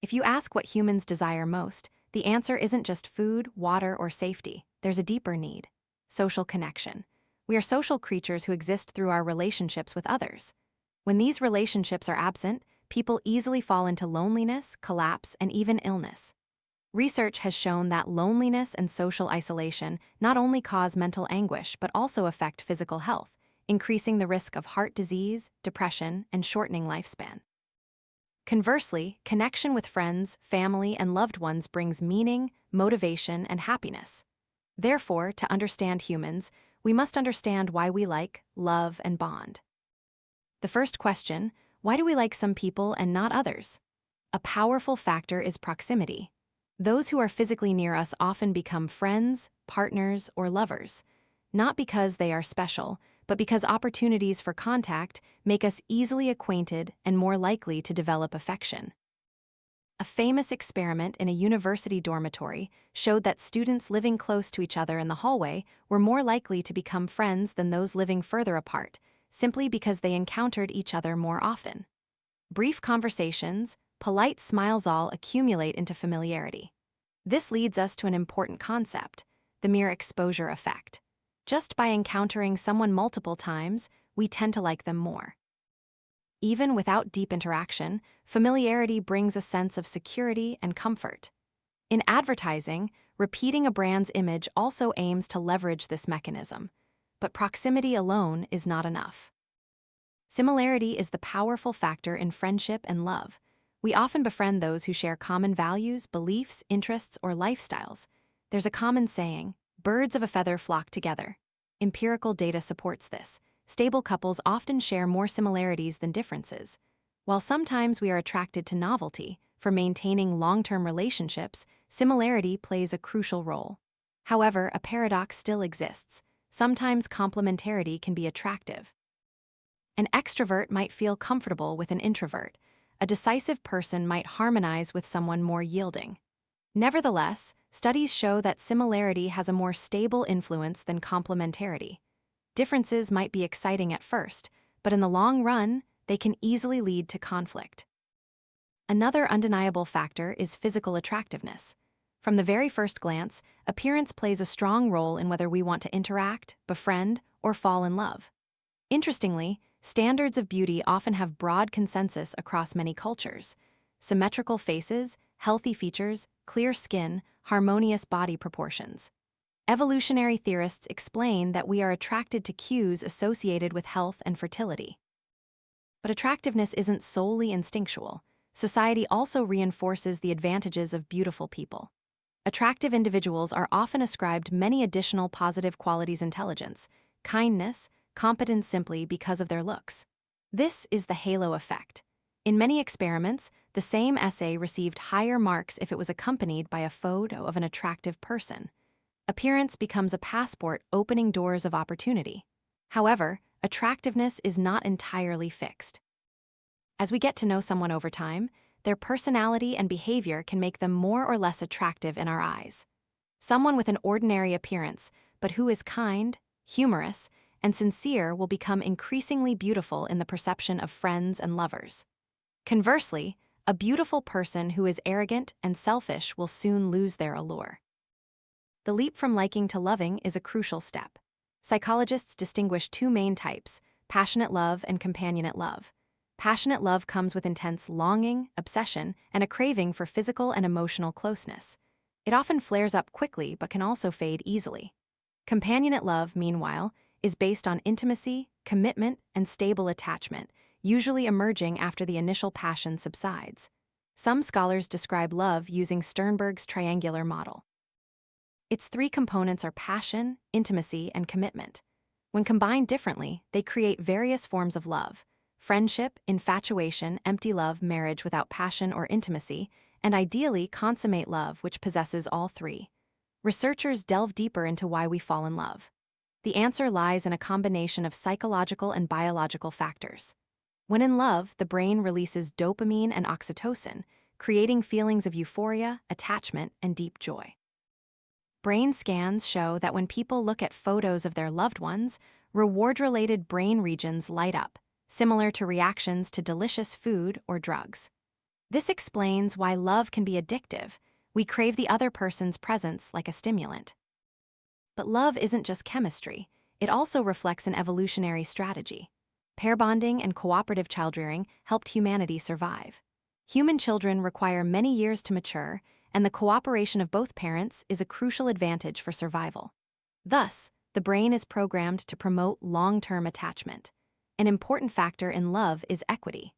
If you ask what humans desire most, the answer isn't just food, water, or safety. There's a deeper need: social connection. We are social creatures who exist through our relationships with others. When these relationships are absent, people easily fall into loneliness, collapse, and even illness. Research has shown that loneliness and social isolation not only cause mental anguish but also affect physical health, increasing the risk of heart disease, depression, and shortening lifespan. Conversely, connection with friends, family, and loved ones brings meaning, motivation, and happiness. Therefore, to understand humans, we must understand why we like, love, and bond. The first question: why do we like some people and not others? A powerful factor is proximity. Those who are physically near us often become friends, partners, or lovers, not because they are special, but because opportunities for contact make us easily acquainted and more likely to develop affection. A famous experiment in a university dormitory showed that students living close to each other in the hallway were more likely to become friends than those living further apart, simply because they encountered each other more often. Brief conversations, polite smiles all accumulate into familiarity. This leads us to an important concept: the mere exposure effect. Just by encountering someone multiple times, we tend to like them more. Even without deep interaction, familiarity brings a sense of security and comfort. In advertising, repeating a brand's image also aims to leverage this mechanism, but proximity alone is not enough. Similarity is the powerful factor in friendship and love. We often befriend those who share common values, beliefs, interests, or lifestyles. There's a common saying: birds of a feather flock together. Empirical data supports this. Stable couples often share more similarities than differences. While sometimes we are attracted to novelty, for maintaining long-term relationships, similarity plays a crucial role. However, a paradox still exists. Sometimes complementarity can be attractive. An extrovert might feel comfortable with an introvert. A decisive person might harmonize with someone more yielding. Nevertheless, studies show that similarity has a more stable influence than complementarity. Differences might be exciting at first, but in the long run, they can easily lead to conflict. Another undeniable factor is physical attractiveness. From the very first glance, appearance plays a strong role in whether we want to interact, befriend, or fall in love. Interestingly, standards of beauty often have broad consensus across many cultures. Symmetrical faces, healthy features, clear skin, harmonious body proportions. Evolutionary theorists explain that we are attracted to cues associated with health and fertility. But attractiveness isn't solely instinctual. Society also reinforces the advantages of beautiful people. Attractive individuals are often ascribed many additional positive qualities: intelligence, kindness, competence simply because of their looks. This is the halo effect. In many experiments, the same essay received higher marks if it was accompanied by a photo of an attractive person. Appearance becomes a passport opening doors of opportunity. However, attractiveness is not entirely fixed. As we get to know someone over time, their personality and behavior can make them more or less attractive in our eyes. Someone with an ordinary appearance, but who is kind, humorous, and sincere will become increasingly beautiful in the perception of friends and lovers. Conversely, a beautiful person who is arrogant and selfish will soon lose their allure. The leap from liking to loving is a crucial step. Psychologists distinguish two main types: passionate love and companionate love. Passionate love comes with intense longing, obsession, and a craving for physical and emotional closeness. It often flares up quickly but can also fade easily. Companionate love, meanwhile, is based on intimacy, commitment, and stable attachment, usually emerging after the initial passion subsides. Some scholars describe love using Sternberg's triangular model. Its three components are passion, intimacy, and commitment. When combined differently, they create various forms of love: friendship, infatuation, empty love, marriage without passion or intimacy, and ideally consummate love, which possesses all three. Researchers delve deeper into why we fall in love. The answer lies in a combination of psychological and biological factors. When in love, the brain releases dopamine and oxytocin, creating feelings of euphoria, attachment, and deep joy. Brain scans show that when people look at photos of their loved ones, reward-related brain regions light up, similar to reactions to delicious food or drugs. This explains why love can be addictive. We crave the other person's presence like a stimulant. But love isn't just chemistry, it also reflects an evolutionary strategy. Pair bonding and cooperative childrearing helped humanity survive. Human children require many years to mature, and the cooperation of both parents is a crucial advantage for survival. Thus, the brain is programmed to promote long-term attachment. An important factor in love is equity.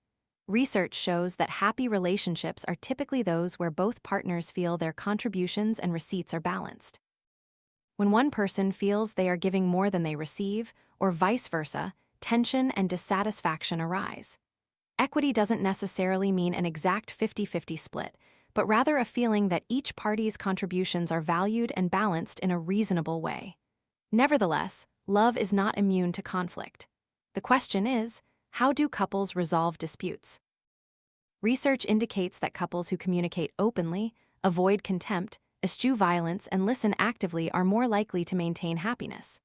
Research shows that happy relationships are typically those where both partners feel their contributions and receipts are balanced. When one person feels they are giving more than they receive, or vice versa, tension and dissatisfaction arise. Equity doesn't necessarily mean an exact 50-50 split, but rather a feeling that each party's contributions are valued and balanced in a reasonable way. Nevertheless, love is not immune to conflict. The question is, how do couples resolve disputes? Research indicates that couples who communicate openly, avoid contempt, eschew violence, and listen actively are more likely to maintain happiness.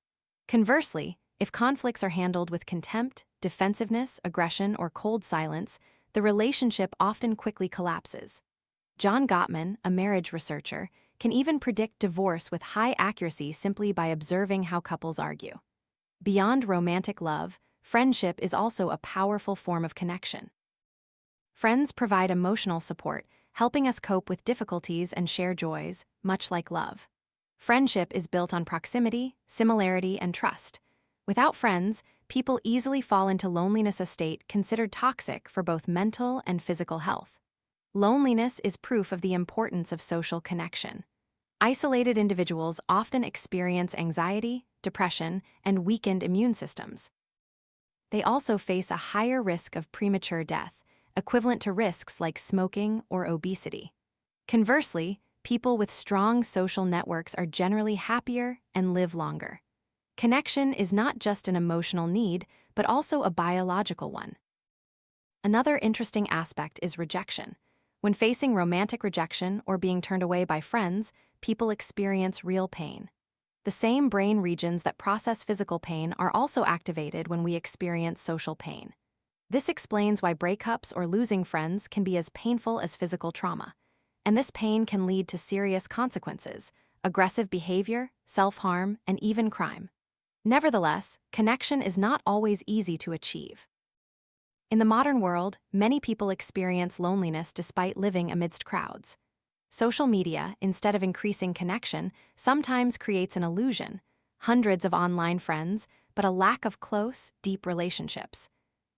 Conversely, if conflicts are handled with contempt, defensiveness, aggression, or cold silence, the relationship often quickly collapses. John Gottman, a marriage researcher, can even predict divorce with high accuracy simply by observing how couples argue. Beyond romantic love, friendship is also a powerful form of connection. Friends provide emotional support, helping us cope with difficulties and share joys, much like love. Friendship is built on proximity, similarity, and trust. Without friends, people easily fall into loneliness, a state considered toxic for both mental and physical health. Loneliness is proof of the importance of social connection. Isolated individuals often experience anxiety, depression, and weakened immune systems. They also face a higher risk of premature death, equivalent to risks like smoking or obesity. Conversely, people with strong social networks are generally happier and live longer. Connection is not just an emotional need, but also a biological one. Another interesting aspect is rejection. When facing romantic rejection or being turned away by friends, people experience real pain. The same brain regions that process physical pain are also activated when we experience social pain. This explains why breakups or losing friends can be as painful as physical trauma. And this pain can lead to serious consequences: aggressive behavior, self-harm, and even crime. Nevertheless, connection is not always easy to achieve. In the modern world, many people experience loneliness despite living amidst crowds. Social media, instead of increasing connection, sometimes creates an illusion: hundreds of online friends, but a lack of close, deep relationships.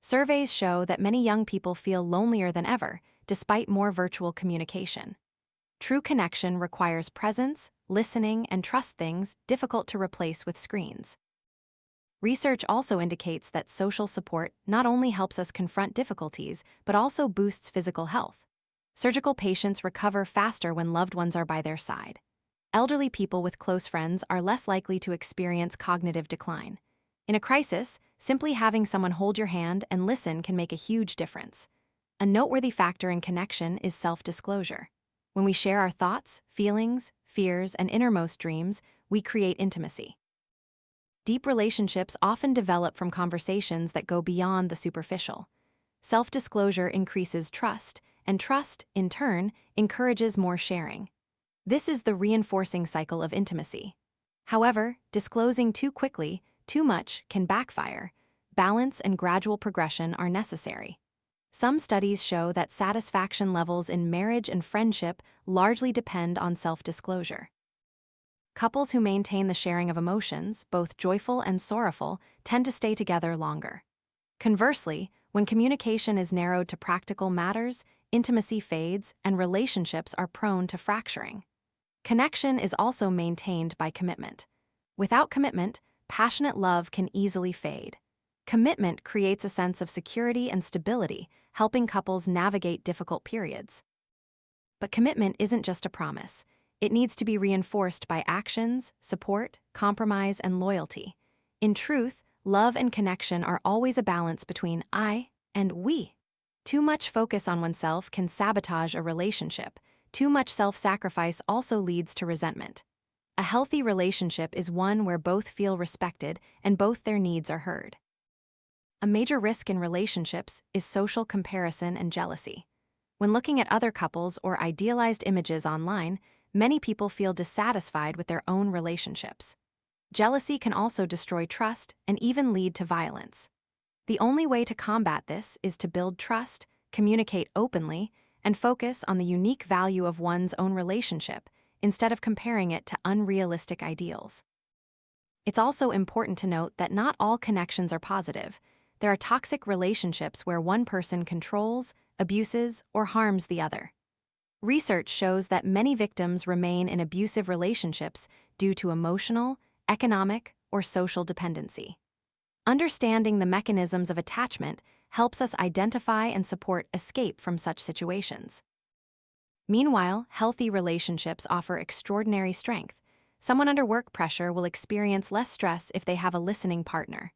Surveys show that many young people feel lonelier than ever, despite more virtual communication. True connection requires presence, listening, and trust, things difficult to replace with screens. Research also indicates that social support not only helps us confront difficulties, but also boosts physical health. Surgical patients recover faster when loved ones are by their side. Elderly people with close friends are less likely to experience cognitive decline. In a crisis, simply having someone hold your hand and listen can make a huge difference. A noteworthy factor in connection is self-disclosure. When we share our thoughts, feelings, fears, and innermost dreams, we create intimacy. Deep relationships often develop from conversations that go beyond the superficial. Self-disclosure increases trust, and trust, in turn, encourages more sharing. This is the reinforcing cycle of intimacy. However, disclosing too quickly, too much, can backfire. Balance and gradual progression are necessary. Some studies show that satisfaction levels in marriage and friendship largely depend on self-disclosure. Couples who maintain the sharing of emotions, both joyful and sorrowful, tend to stay together longer. Conversely, when communication is narrowed to practical matters, intimacy fades and relationships are prone to fracturing. Connection is also maintained by commitment. Without commitment, passionate love can easily fade. Commitment creates a sense of security and stability, helping couples navigate difficult periods. But commitment isn't just a promise. It needs to be reinforced by actions, support, compromise, and loyalty. In truth, love and connection are always a balance between I and we. Too much focus on oneself can sabotage a relationship. Too much self-sacrifice also leads to resentment. A healthy relationship is one where both feel respected and both their needs are heard. A major risk in relationships is social comparison and jealousy. When looking at other couples or idealized images online, many people feel dissatisfied with their own relationships. Jealousy can also destroy trust and even lead to violence. The only way to combat this is to build trust, communicate openly, and focus on the unique value of one's own relationship instead of comparing it to unrealistic ideals. It's also important to note that not all connections are positive. There are toxic relationships where one person controls, abuses, or harms the other. Research shows that many victims remain in abusive relationships due to emotional, economic, or social dependency. Understanding the mechanisms of attachment helps us identify and support escape from such situations. Meanwhile, healthy relationships offer extraordinary strength. Someone under work pressure will experience less stress if they have a listening partner.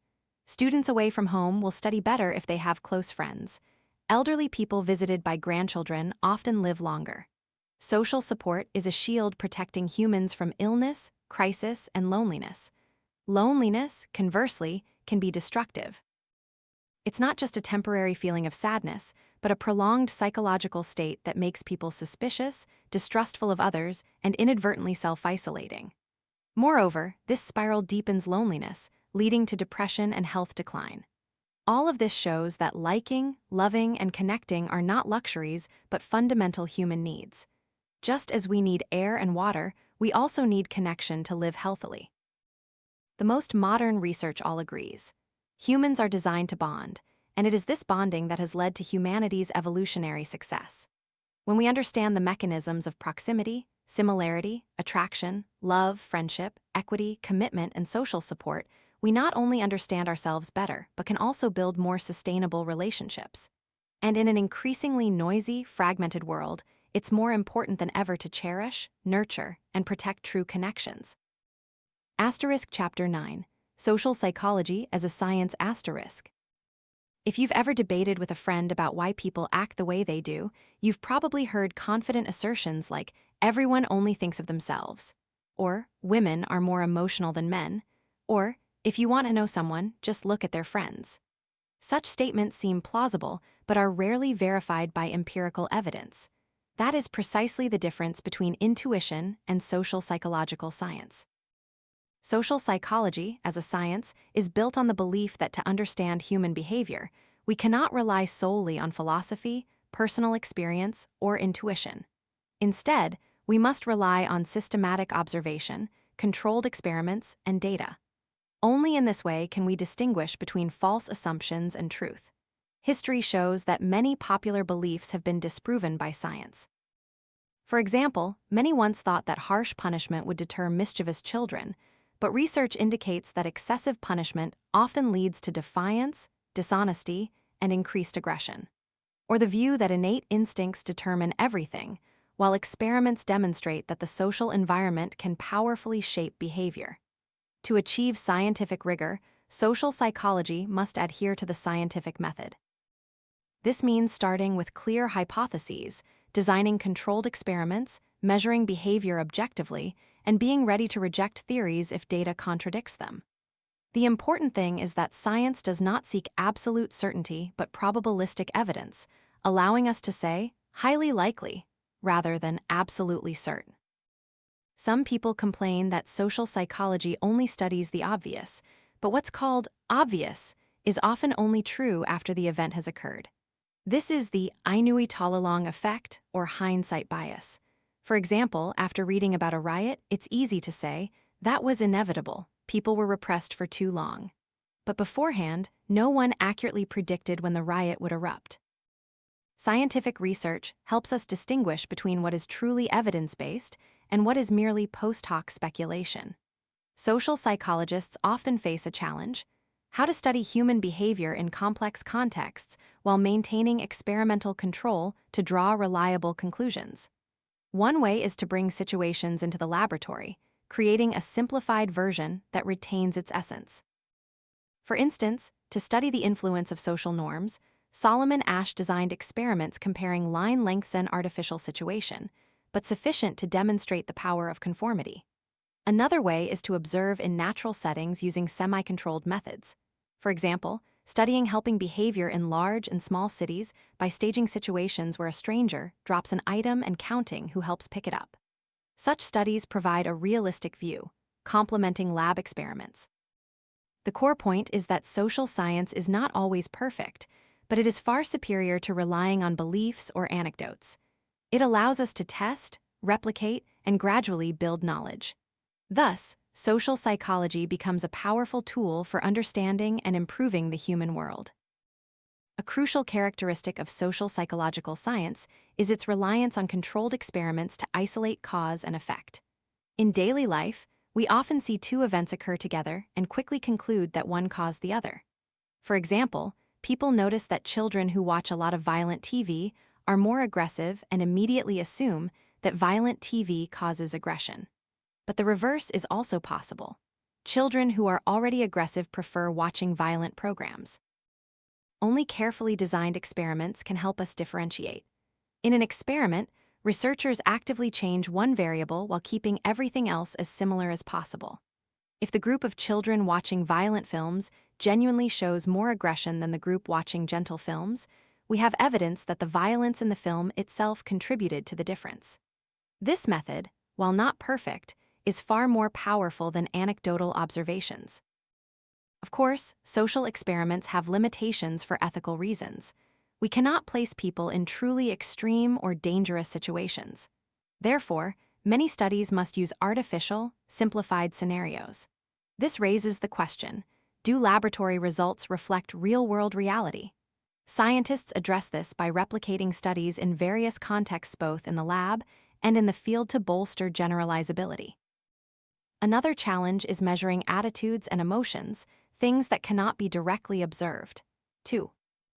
Students away from home will study better if they have close friends. Elderly people visited by grandchildren often live longer. Social support is a shield protecting humans from illness, crisis, and loneliness. Loneliness, conversely, can be destructive. It's not just a temporary feeling of sadness, but a prolonged psychological state that makes people suspicious, distrustful of others, and inadvertently self-isolating. Moreover, this spiral deepens loneliness, leading to depression and health decline. All of this shows that liking, loving, and connecting are not luxuries, but fundamental human needs. Just as we need air and water, we also need connection to live healthily. The most modern research all agrees. Humans are designed to bond, and it is this bonding that has led to humanity's evolutionary success. When we understand the mechanisms of proximity, similarity, attraction, love, friendship, equity, commitment, and social support, we not only understand ourselves better, but can also build more sustainable relationships. And in an increasingly noisy, fragmented world, it's more important than ever to cherish, nurture, and protect true connections. Chapter 9. Social Psychology as a Science. If you've ever debated with a friend about why people act the way they do, you've probably heard confident assertions like, everyone only thinks of themselves, or women are more emotional than men, or if you want to know someone, just look at their friends. Such statements seem plausible, but are rarely verified by empirical evidence. That is precisely the difference between intuition and social psychological science. Social psychology, as a science, is built on the belief that to understand human behavior, we cannot rely solely on philosophy, personal experience, or intuition. Instead, we must rely on systematic observation, controlled experiments, and data. Only in this way can we distinguish between false assumptions and truth. History shows that many popular beliefs have been disproven by science. For example, many once thought that harsh punishment would deter mischievous children, but research indicates that excessive punishment often leads to defiance, dishonesty, and increased aggression. Or the view that innate instincts determine everything, while experiments demonstrate that the social environment can powerfully shape behavior. To achieve scientific rigor, social psychology must adhere to the scientific method. This means starting with clear hypotheses, designing controlled experiments, measuring behavior objectively, and being ready to reject theories if data contradicts them. The important thing is that science does not seek absolute certainty but probabilistic evidence, allowing us to say, highly likely, rather than absolutely certain. Some people complain that social psychology only studies the obvious, but what's called obvious is often only true after the event has occurred. This is the I knew it all along effect, or hindsight bias. For example, after reading about a riot, it's easy to say, that was inevitable, people were repressed for too long. But beforehand, no one accurately predicted when the riot would erupt. Scientific research helps us distinguish between what is truly evidence-based and what is merely post hoc speculation. Social psychologists often face a challenge: how to study human behavior in complex contexts while maintaining experimental control to draw reliable conclusions. One way is to bring situations into the laboratory, creating a simplified version that retains its essence. For instance, to study the influence of social norms, Solomon Asch designed experiments comparing line lengths in artificial situation, but sufficient to demonstrate the power of conformity. Another way is to observe in natural settings using semi-controlled methods. For example, studying helping behavior in large and small cities by staging situations where a stranger drops an item and counting who helps pick it up. Such studies provide a realistic view, complementing lab experiments. The core point is that social science is not always perfect, but it is far superior to relying on beliefs or anecdotes. It allows us to test, replicate, and gradually build knowledge. Thus, social psychology becomes a powerful tool for understanding and improving the human world. A crucial characteristic of social psychological science is its reliance on controlled experiments to isolate cause and effect. In daily life, we often see two events occur together and quickly conclude that one caused the other. For example, people notice that children who watch a lot of violent TV are more aggressive and immediately assume that violent TV causes aggression. But the reverse is also possible. Children who are already aggressive prefer watching violent programs. Only carefully designed experiments can help us differentiate. In an experiment, researchers actively change one variable while keeping everything else as similar as possible. If the group of children watching violent films genuinely shows more aggression than the group watching gentle films, we have evidence that the violence in the film itself contributed to the difference. This method, while not perfect, is far more powerful than anecdotal observations. Of course, social experiments have limitations for ethical reasons. We cannot place people in truly extreme or dangerous situations. Therefore, many studies must use artificial, simplified scenarios. This raises the question: do laboratory results reflect real-world reality? Scientists address this by replicating studies in various contexts both in the lab and in the field to bolster generalizability. Another challenge is measuring attitudes and emotions, things that cannot be directly observed. 2.